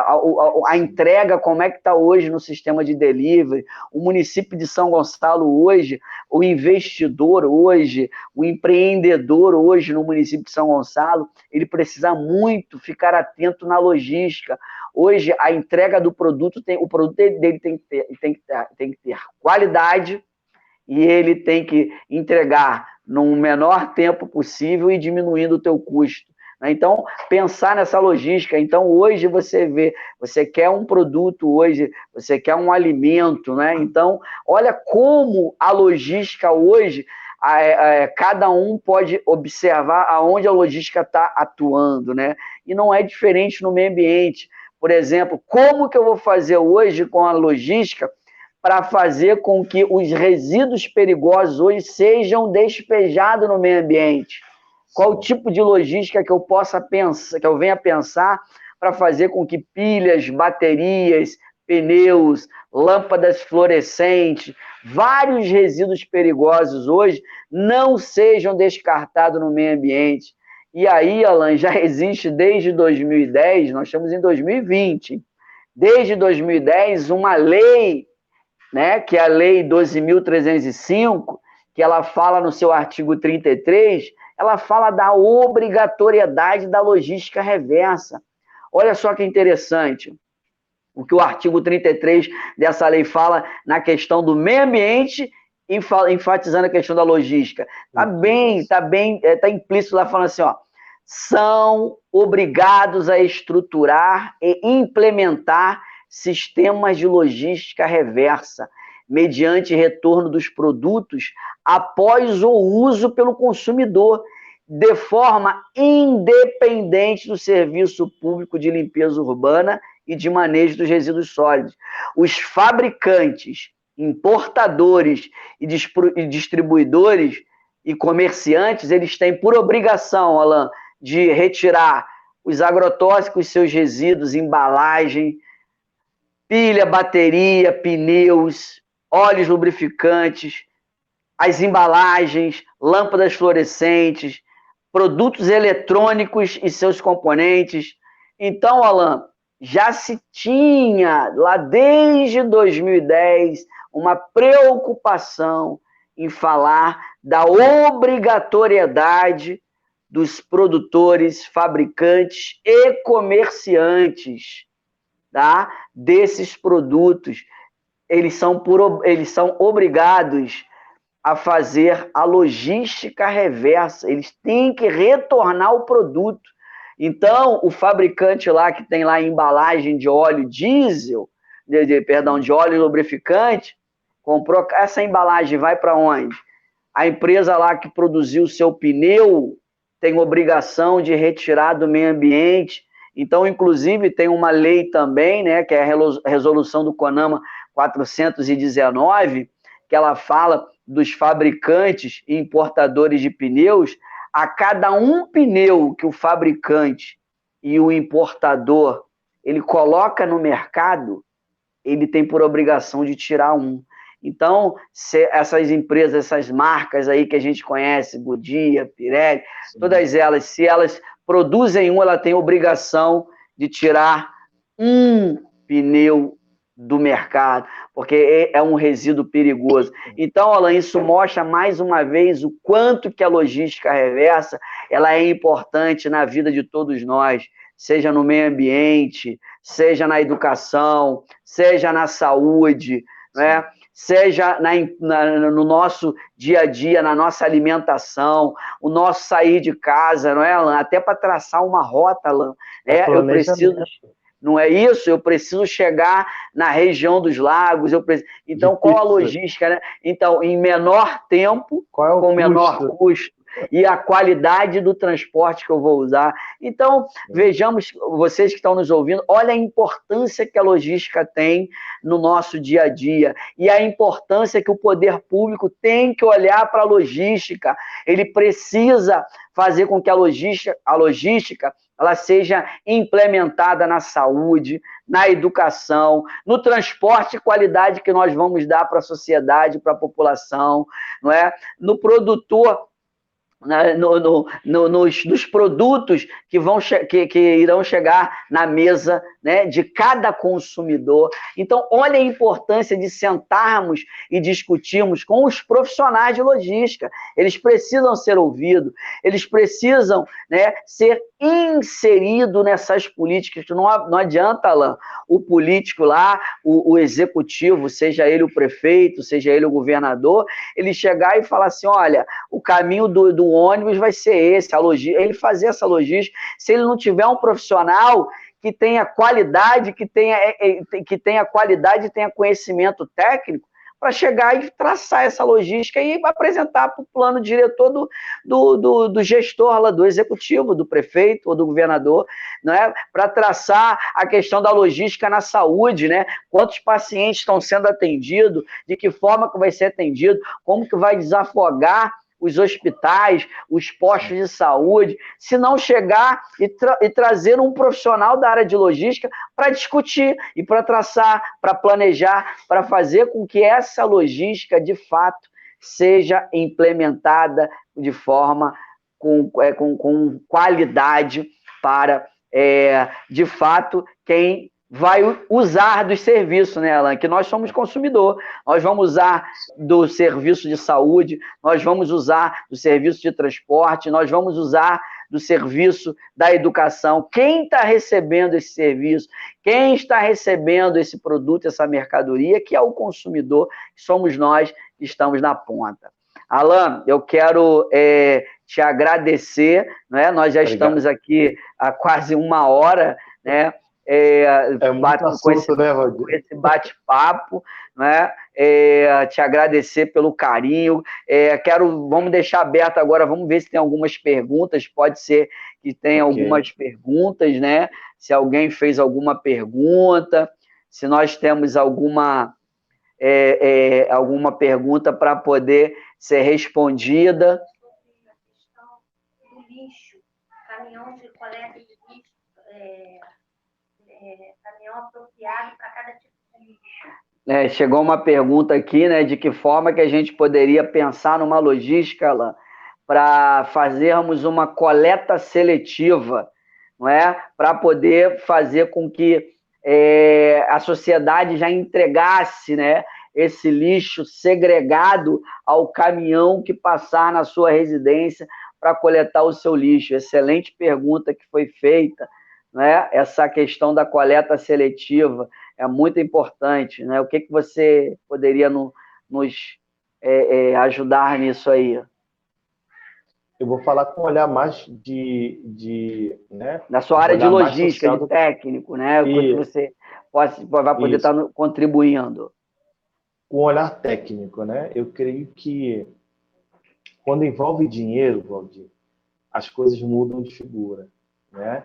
A entrega, como é que está hoje no sistema de delivery? O município de São Gonçalo hoje, o investidor hoje, o empreendedor hoje no município de São Gonçalo, ele precisa muito ficar atento na logística. Hoje, a entrega do produto, o produto dele tem que ter qualidade, e ele tem que entregar no menor tempo possível e diminuindo o teu custo. Então, pensar nessa logística. Então, hoje você quer um produto hoje, você quer um alimento, né? Então, olha como a logística hoje, cada um pode observar aonde a logística está atuando, né? E não é diferente no meio ambiente. Por exemplo, como que eu vou fazer hoje com a logística para fazer com que os resíduos perigosos hoje sejam despejados no meio ambiente? Qual o tipo de logística que eu possa pensar, que eu venha pensar para fazer com que pilhas, baterias, pneus, lâmpadas fluorescentes, vários resíduos perigosos hoje não sejam descartados no meio ambiente? E aí, Alan, já existe desde 2010, nós estamos em 2020, desde 2010 uma lei, né, que é a Lei 12.305, que ela fala no seu artigo 33, ela fala da obrigatoriedade da logística reversa. Olha só que interessante o que o artigo 33 dessa lei fala na questão do meio ambiente, enfatizando a questão da logística. Tá implícito lá falando assim, ó, são obrigados a estruturar e implementar sistemas de logística reversa, mediante retorno dos produtos após o uso pelo consumidor, de forma independente do serviço público de limpeza urbana e de manejo dos resíduos sólidos. Os fabricantes, importadores e distribuidores e comerciantes, eles têm por obrigação, Alan, de retirar os agrotóxicos, seus resíduos, embalagem, pilha, bateria, pneus, óleos lubrificantes, as embalagens, lâmpadas fluorescentes, produtos eletrônicos e seus componentes. Então, Alan, já se tinha, lá desde 2010, uma preocupação em falar da obrigatoriedade dos produtores, fabricantes e comerciantes, tá? Desses produtos. Eles são obrigados a fazer a logística reversa, eles têm que retornar o produto. Então, o fabricante lá que tem lá a embalagem de óleo diesel, de óleo lubrificante, comprou essa embalagem, vai para onde? A empresa lá que produziu o seu pneu tem obrigação de retirar do meio ambiente. Então, inclusive, tem uma lei também, né, que é a resolução do CONAMA 419, que ela fala dos fabricantes e importadores de pneus. A cada um pneu que o fabricante e o importador ele coloca no mercado, ele tem por obrigação de tirar um. Então, essas empresas, essas marcas aí que a gente conhece, Goodyear, Pirelli, todas elas, se elas produzem um, ela tem obrigação de tirar um pneu do mercado, porque é um resíduo perigoso. Então, Alan, isso mostra mais uma vez o quanto que a logística reversa ela é importante na vida de todos nós, seja no meio ambiente, seja na educação, seja na saúde, né? Seja no nosso dia a dia, na nossa alimentação, o nosso sair de casa, não é, Alan? Até para traçar uma rota, Alan. Eu preciso... Não é isso? Eu preciso chegar na região dos lagos. Então, qual a logística, né? Então, em menor tempo, com menor custo, e a qualidade do transporte que eu vou usar. Então, vejamos, vocês que estão nos ouvindo, olha a importância que a logística tem no nosso dia a dia e a importância que o poder público tem que olhar para a logística. Ele precisa fazer com que a logística ela seja implementada na saúde, na educação, no transporte e qualidade que nós vamos dar para a sociedade, para a população, não é? No produtor, nos produtos que irão chegar na mesa, né, de cada consumidor. Então, olha a importância de sentarmos e discutirmos com os profissionais de logística. Eles precisam ser ouvidos, eles precisam, né, ser inseridos nessas políticas. Não adianta, Alan, o político lá, o executivo, seja ele o prefeito, seja ele o governador, ele chegar e falar assim, olha, o caminho do ônibus vai ser esse, ele fazer essa logística, se ele não tiver um profissional que tenha qualidade, que tenha qualidade e tenha conhecimento técnico, para chegar e traçar essa logística e apresentar para o plano diretor do gestor, lá, do executivo, do prefeito ou do governador, né? Para traçar a questão da logística na saúde, né? Quantos pacientes estão sendo atendidos, de que forma que vai ser atendido, como que vai desafogar os hospitais, os postos de saúde, se não chegar e trazer um profissional da área de logística para discutir e para traçar, para planejar, para fazer com que essa logística, de fato, seja implementada de forma com qualidade para, de fato, quem vai usar dos serviços, né, Alan? Que nós somos consumidor, nós vamos usar do serviço de saúde, nós vamos usar do serviço de transporte, nós vamos usar do serviço da educação. Quem está recebendo esse serviço, quem está recebendo esse produto, essa mercadoria, que é o consumidor, que somos nós que estamos na ponta. Alan, eu quero te agradecer, né? Nós já estamos aqui há quase 1 hora, né? Com esse bate-papo, né? Te agradecer pelo carinho. Vamos deixar aberto agora, vamos ver se tem algumas perguntas. Pode ser que tenha algumas perguntas, né? Se alguém fez alguma pergunta, se nós temos alguma pergunta para poder ser respondida. Do lixo, caminhão de coleta de lixo, caminhão apropriado para cada tipo de lixo. Chegou uma pergunta aqui, né, de que forma que a gente poderia pensar numa logística para fazermos uma coleta seletiva, não é? Para poder fazer com que a sociedade já entregasse, né, esse lixo segregado ao caminhão que passar na sua residência para coletar o seu lixo. Excelente pergunta que foi feita, né? Essa questão da coleta seletiva é muito importante, né? O que você poderia nos ajudar nisso aí? Eu vou falar com um olhar mais né? Da sua área de logística, de do... técnico, né? O que você vai poder estar contribuindo. Com um olhar técnico, né? Eu creio que quando envolve dinheiro, Valdir, as coisas mudam de figura, né?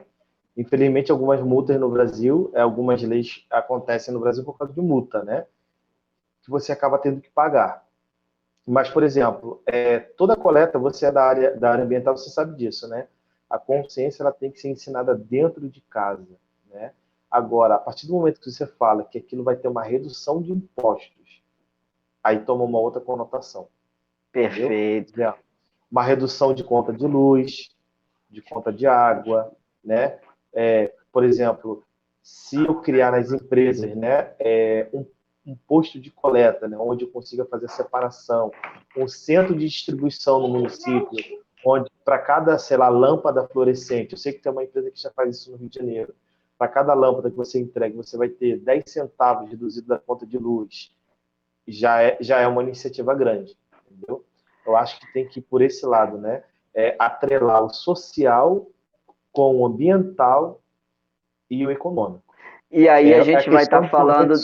Infelizmente, algumas multas no Brasil, algumas leis acontecem no Brasil por causa de multa, né? Que você acaba tendo que pagar. Mas, por exemplo, toda coleta, você é da área ambiental, você sabe disso, né? A consciência ela tem que ser ensinada dentro de casa, né? Agora, a partir do momento que você fala que aquilo vai ter uma redução de impostos, aí toma uma outra conotação. Perfeito. Entendeu? Uma redução de conta de luz, de conta de água, né? Por exemplo, se eu criar nas empresas, né, um posto de coleta, né, onde eu consiga fazer a separação, um centro de distribuição no município, onde para cada, sei lá, lâmpada fluorescente, eu sei que tem uma empresa que já faz isso no Rio de Janeiro, para cada lâmpada que você entrega, você vai ter 10 centavos reduzido da conta de luz, já é uma iniciativa grande, entendeu? Eu acho que tem que ir por esse lado, né? Atrelar o social com o ambiental e o econômico. E aí a gente vai estar falando...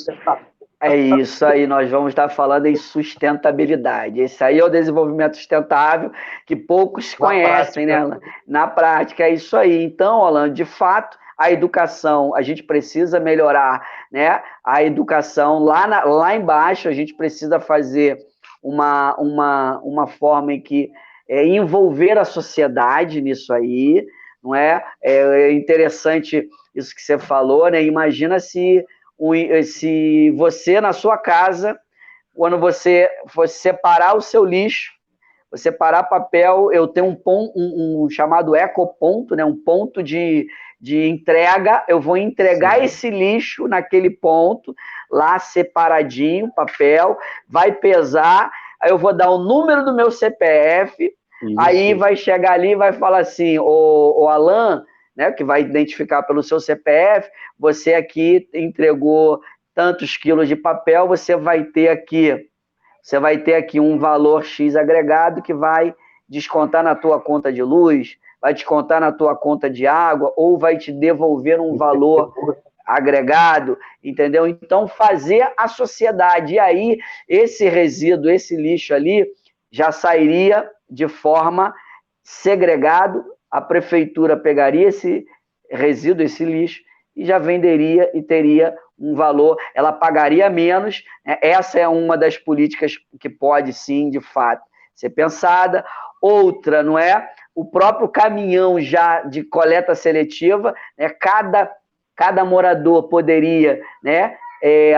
É isso aí, nós vamos estar falando em sustentabilidade. Esse aí é o desenvolvimento sustentável que poucos conhecem, né, Alan? Na prática, é isso aí. Então, Alan, de fato, a educação, a gente precisa melhorar, né? A educação lá embaixo, a gente precisa fazer uma forma em que envolver a sociedade nisso aí, não é? É interessante isso que você falou, né? Imagina se você, na sua casa, quando você for separar o seu lixo, você separar papel, eu tenho um chamado ecoponto, né? Um ponto de entrega, eu vou entregar esse lixo naquele ponto, lá separadinho, papel, vai pesar, aí eu vou dar o número do meu CPF, aí vai chegar ali e vai falar assim, o Alan, né, que vai identificar pelo seu CPF, você aqui entregou tantos quilos de papel, você vai ter aqui um valor X agregado que vai descontar na tua conta de luz, vai descontar na tua conta de água, ou vai te devolver um valor agregado, entendeu? Então, fazer a sociedade, e aí esse resíduo, esse lixo ali, já sairia de forma segregado, a prefeitura pegaria esse resíduo, esse lixo, e já venderia e teria um valor, ela pagaria menos, né? Essa é uma das políticas que pode, sim, de fato, ser pensada. Outra, não é? O próprio caminhão já de coleta seletiva, né? Cada morador poderia, né,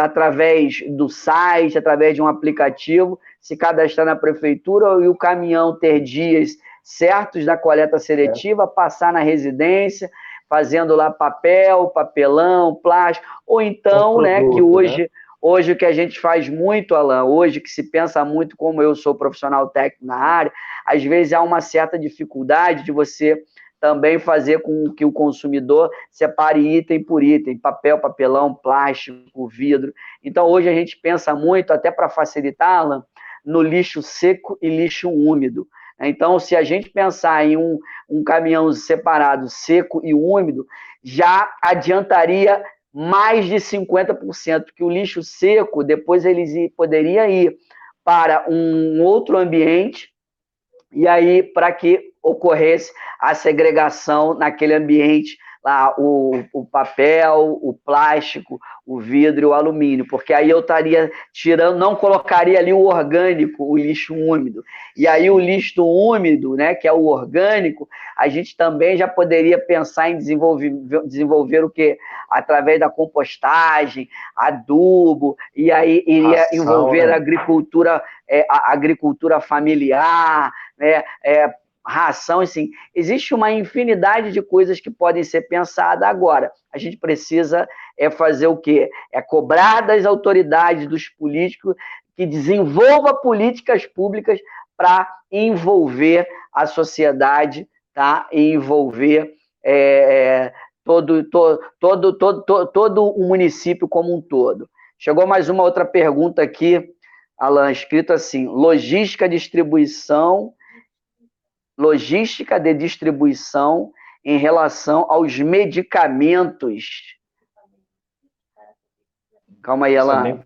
através do site, através de um aplicativo, se cadastrar na prefeitura e o caminhão ter dias certos da coleta seletiva, passar na residência, fazendo lá papel, papelão, plástico, ou então, né, que hoje o que a gente faz muito, Alan, hoje que se pensa muito, como eu sou profissional técnico na área, às vezes há uma certa dificuldade de você também fazer com que o consumidor separe item por item, papel, papelão, plástico, vidro. Então, hoje a gente pensa muito, até para facilitar, Alan, no lixo seco e lixo úmido. Então, se a gente pensar em um caminhão separado, seco e úmido, já adiantaria mais de 50%, que o lixo seco, depois ele poderia ir para um outro ambiente, e aí para que ocorresse a segregação naquele ambiente, lá o papel, o plástico, o vidro e o alumínio, porque aí eu estaria tirando, não colocaria ali o orgânico, o lixo úmido. E aí o lixo úmido, né, que é o orgânico, a gente também já poderia pensar em desenvolver o quê? Através da compostagem, adubo, e aí iria envolver a agricultura familiar, né, ração, assim, existe uma infinidade de coisas que podem ser pensadas agora. A gente precisa fazer o quê? É cobrar das autoridades, dos políticos, que desenvolva políticas públicas para envolver a sociedade, tá? E envolver todo o município como um todo. Chegou mais uma outra pergunta aqui, Alan, escrito assim: logística de distribuição em relação aos medicamentos. Calma aí, Alan.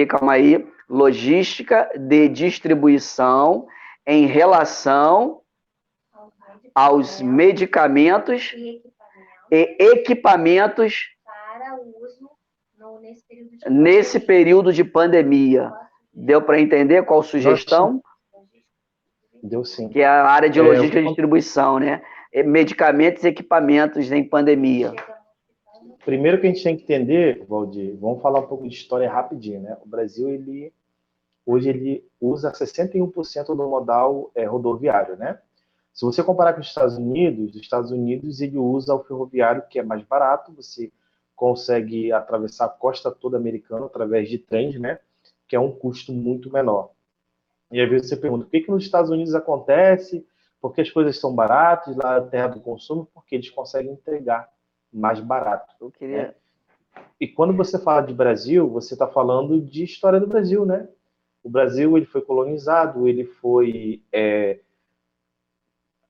Calma aí. Logística de distribuição em relação aos medicamentos e equipamentos para uso nesse período de pandemia. Deu para entender qual sugestão? Deu sim. Que é a área de logística e distribuição, né? Medicamentos e equipamentos em pandemia. Primeiro que a gente tem que entender, Valdir, vamos falar um pouco de história rapidinho, né? O Brasil, hoje ele usa 61% do modal rodoviário, né? Se você comparar com os Estados Unidos ele usa o ferroviário, que é mais barato, você consegue atravessar a costa toda americana através de trens, né? Que é um custo muito menor. E às vezes você pergunta, por que nos Estados Unidos acontece? Porque as coisas são baratas, lá é a terra do consumo, porque eles conseguem entregar mais barato. Né? E quando você fala de Brasil, você está falando de história do Brasil, né? O Brasil ele foi colonizado,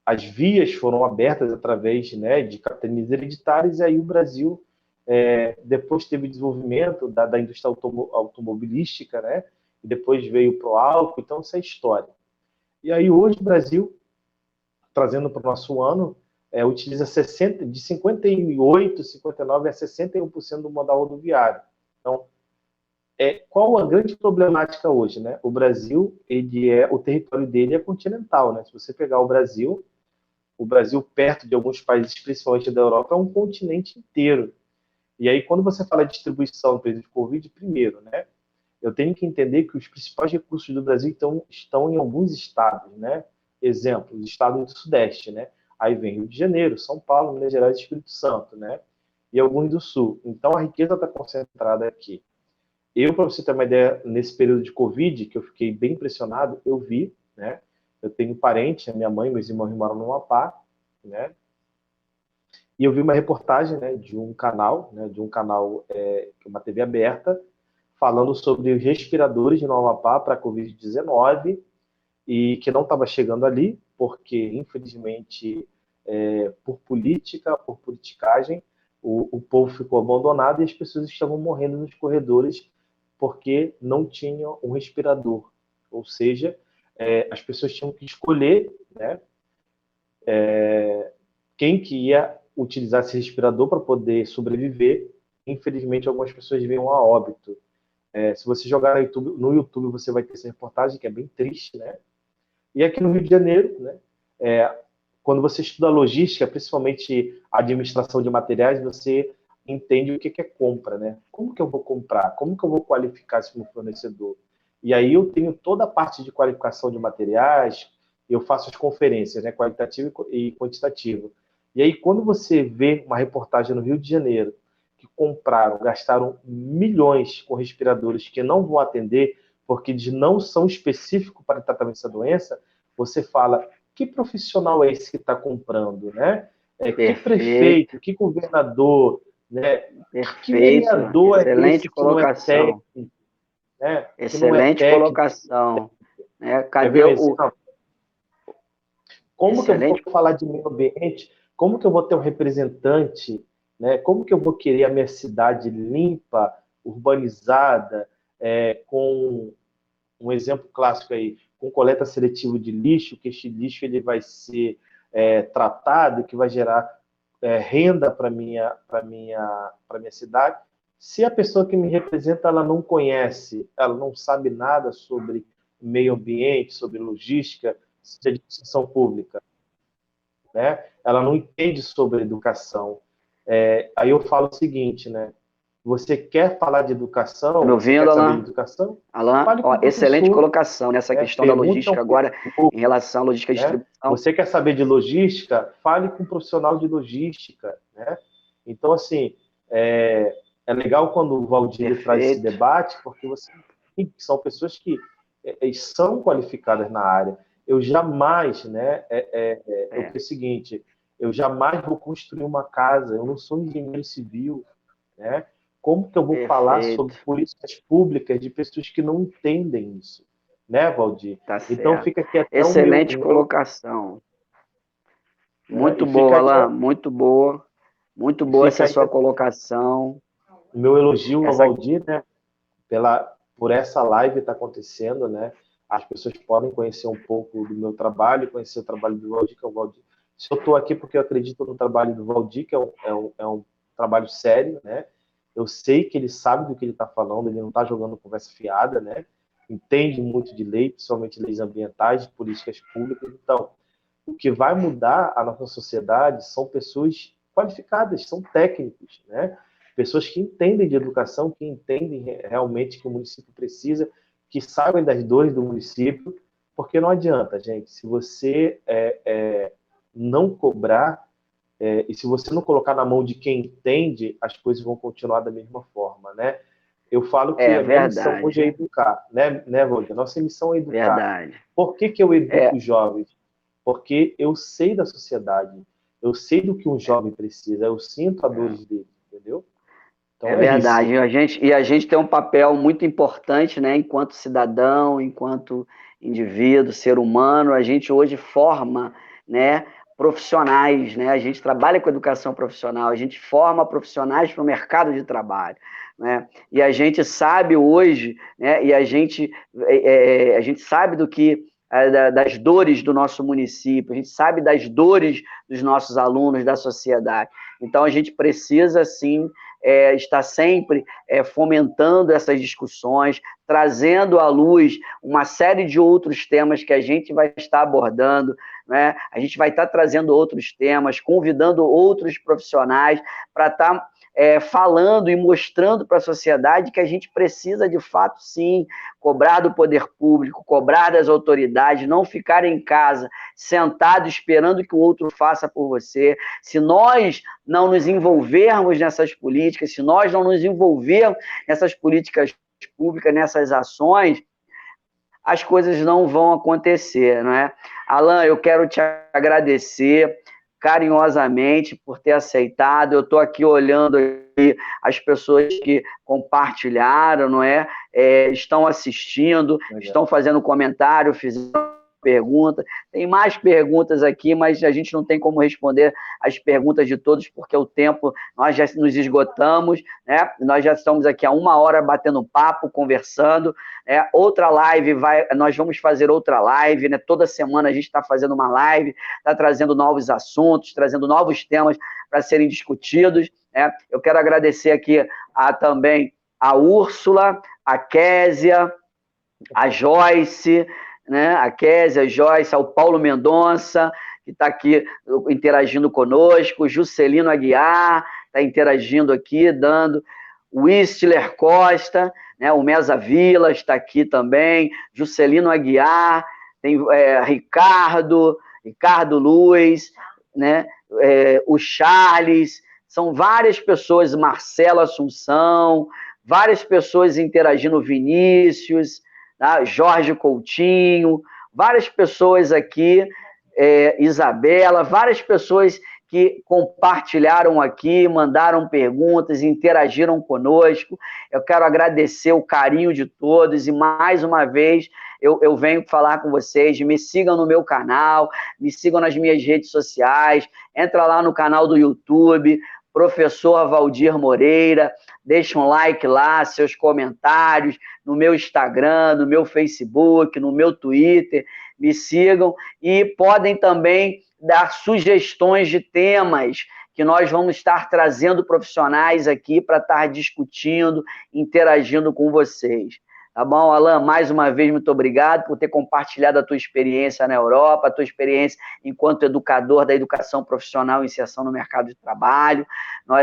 as vias foram abertas através, né, de capitanias hereditárias, e aí o Brasil depois teve desenvolvimento da indústria automobilística, né? E depois veio para o álcool, então isso é história. E aí hoje o Brasil, trazendo para o nosso ano, utiliza de 58, 59 a 61% do modal rodoviário. Então, qual a grande problemática hoje, né? O Brasil, o território dele é continental, né? Se você pegar o Brasil perto de alguns países, principalmente da Europa, é um continente inteiro. E aí, quando você fala de distribuição do período de Covid, primeiro, né? Eu tenho que entender que os principais recursos do Brasil estão em alguns estados, né? Exemplo, os estados do Sudeste, né? Aí vem Rio de Janeiro, São Paulo, Minas Gerais e Espírito Santo, né? E alguns do Sul. Então, a riqueza está concentrada aqui. Para você ter uma ideia, nesse período de Covid, que eu fiquei bem impressionado, eu vi, né? Eu tenho parente, a minha mãe e meus irmãos moram no Amapá, né? E eu vi uma reportagem, né, de um canal, uma TV aberta, falando sobre os respiradores de no Amapá para a Covid-19 e que não estava chegando ali, porque, infelizmente, por politicagem, o povo ficou abandonado e as pessoas estavam morrendo nos corredores porque não tinham um respirador. Ou seja, as pessoas tinham que escolher, né, quem que ia utilizar esse respirador para poder sobreviver. Infelizmente, algumas pessoas vêm a óbito. Se você jogar no YouTube, você vai ter essa reportagem, que é bem triste, né? E aqui no Rio de Janeiro, né, quando você estuda logística, principalmente administração de materiais, você entende o que é compra, né? Como que eu vou comprar? Como que eu vou qualificar esse meu fornecedor? E aí eu tenho toda a parte de qualificação de materiais, eu faço as conferências, né, qualitativa e quantitativa. E aí quando você vê uma reportagem no Rio de Janeiro, que gastaram milhões com respiradores que não vão atender, porque eles não são específicos para o tratamento dessa doença, você fala, que profissional é esse que está comprando, né? Que prefeito, que governador, né? Que vereador é esse que não é técnico, né? Excelente colocação. Cadê o... Como que eu vou falar de meio ambiente? Como que eu vou ter um representante, né? Como que eu vou querer a minha cidade limpa, urbanizada, com um exemplo clássico aí, com coleta seletiva de lixo, que este lixo ele vai ser tratado, que vai gerar renda para minha cidade. Se a pessoa que me representa ela não conhece, ela não sabe nada sobre meio ambiente, sobre logística, de administração pública, né? Ela não entende sobre educação. Aí eu falo o seguinte, né? Você quer falar de educação? Tá me Você ouvindo, quer saber de Alain? educação? Alain, Fale com ó, o excelente professor, colocação nessa né? questão da Pergunte a logística um agora professor, em relação à logística de né? distribuição. Você quer saber de logística? Fale com um profissional de logística, né? Então, assim, é legal quando o Valdir ele traz esse Perfeito. debate, porque você são pessoas que são qualificadas na área. Eu jamais, né? Eu penso o seguinte: eu jamais vou construir uma casa. Eu não sou engenheiro civil, né? Como que eu vou falar sobre Perfeito. políticas públicas de pessoas que não entendem isso, né, Valdir? Tá Então certo. fica aqui até Excelente colocação. Muito e fica boa, aí, Alain. Muito boa. Muito e boa fica essa aí sua colocação. o meu elogio ao Essa Valdir, né? Por essa live estar acontecendo, né? As pessoas podem conhecer um pouco do meu trabalho, conhecer o trabalho do Valdir, que é o Valdir. Se eu estou aqui porque eu acredito no trabalho do Valdir, que é um trabalho sério, né? Eu sei que ele sabe do que ele está falando, ele não está jogando conversa fiada, né? Entende muito de lei, principalmente leis ambientais, de políticas públicas. Então, o que vai mudar a nossa sociedade são pessoas qualificadas, são técnicos, né? Pessoas que entendem de educação, que entendem realmente que o município precisa, que sabem das dores do município, porque não adianta, gente, se você não cobrar e se você não colocar na mão de quem entende, as coisas vão continuar da mesma forma, né? Eu falo que a minha missão hoje verdade. é educar, né, Valdir? Nossa missão é educar. Verdade. Por que eu educo É, os jovens? Porque eu sei da sociedade, eu sei do que um jovem precisa, eu sinto a dores dele, entendeu? é Então é verdade. isso. A gente tem um papel muito importante, né, enquanto cidadão, enquanto indivíduo, ser humano. A gente hoje forma, né, profissionais, né? A gente trabalha com educação profissional, a gente forma profissionais para o mercado de trabalho, né? E a gente sabe hoje, né, a gente sabe do que das dores do nosso município, a gente sabe das dores dos nossos alunos, da sociedade. Então a gente precisa sim está sempre fomentando essas discussões, trazendo à luz uma série de outros temas que a gente vai estar abordando, né? A gente vai estar trazendo outros temas, convidando outros profissionais para estar falando e mostrando para a sociedade que a gente precisa, de fato, sim, cobrar do poder público, cobrar das autoridades, não ficar em casa sentado esperando que o outro faça por você. Se nós não nos envolvermos nessas políticas, se nós não nos envolvermos nessas políticas públicas, nessas ações, as coisas não vão acontecer, não é? Alain, eu quero te agradecer carinhosamente por ter aceitado. Eu estou aqui olhando aqui as pessoas que compartilharam, não é? Estão assistindo, estão fazendo comentário, fizeram pergunta. Tem mais perguntas aqui, mas a gente não tem como responder as perguntas de todos, porque o tempo, nós já nos esgotamos, né? Nós já estamos aqui há 1 hora batendo papo, conversando. Outra live, nós vamos fazer outra live, né? Toda semana a gente está fazendo uma live, está trazendo novos assuntos, trazendo novos temas para serem discutidos. Né? Eu quero agradecer aqui também a Úrsula, a Késia, a Joyce, né? A Késia, a Joyce, ao Paulo Mendonça, que está aqui interagindo conosco, o Juscelino Aguiar está interagindo aqui, dando, o Whistler Costa, né? O Mesa Vila está aqui também, Juscelino Aguiar, tem Ricardo Luiz, né? O Charles, são várias pessoas, Marcelo Assunção, várias pessoas interagindo, Vinícius, tá? Jorge Coutinho, várias pessoas aqui, Isabela, várias pessoas que compartilharam aqui, mandaram perguntas, interagiram conosco. Eu quero agradecer o carinho de todos e, mais uma vez, eu venho falar com vocês. Me sigam no meu canal, me sigam nas minhas redes sociais, entra lá no canal do YouTube, Professor Valdir Moreira, deixa um like lá, seus comentários, no meu Instagram, no meu Facebook, no meu Twitter, me sigam e podem também dar sugestões de temas que nós vamos estar trazendo profissionais aqui para estar discutindo, interagindo com vocês. Tá bom, Alan? Mais uma vez, muito obrigado por ter compartilhado a tua experiência na Europa, a tua experiência enquanto educador da educação profissional e inserção no mercado de trabalho.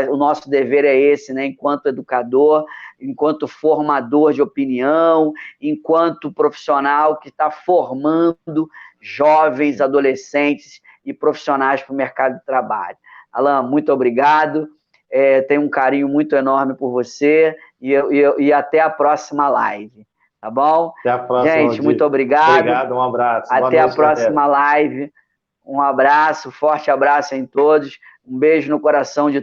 O nosso dever é esse, né? Enquanto educador, enquanto formador de opinião, enquanto profissional que está formando jovens, adolescentes e profissionais para o mercado de trabalho. Alan, muito obrigado. Tenho um carinho muito enorme por você e até a próxima live, tá bom? Até a próxima, Gente, Valdir. muito obrigado. Obrigado, um abraço. Até Boa noite, a próxima galera. live. Um abraço, forte abraço em todos. Um beijo no coração de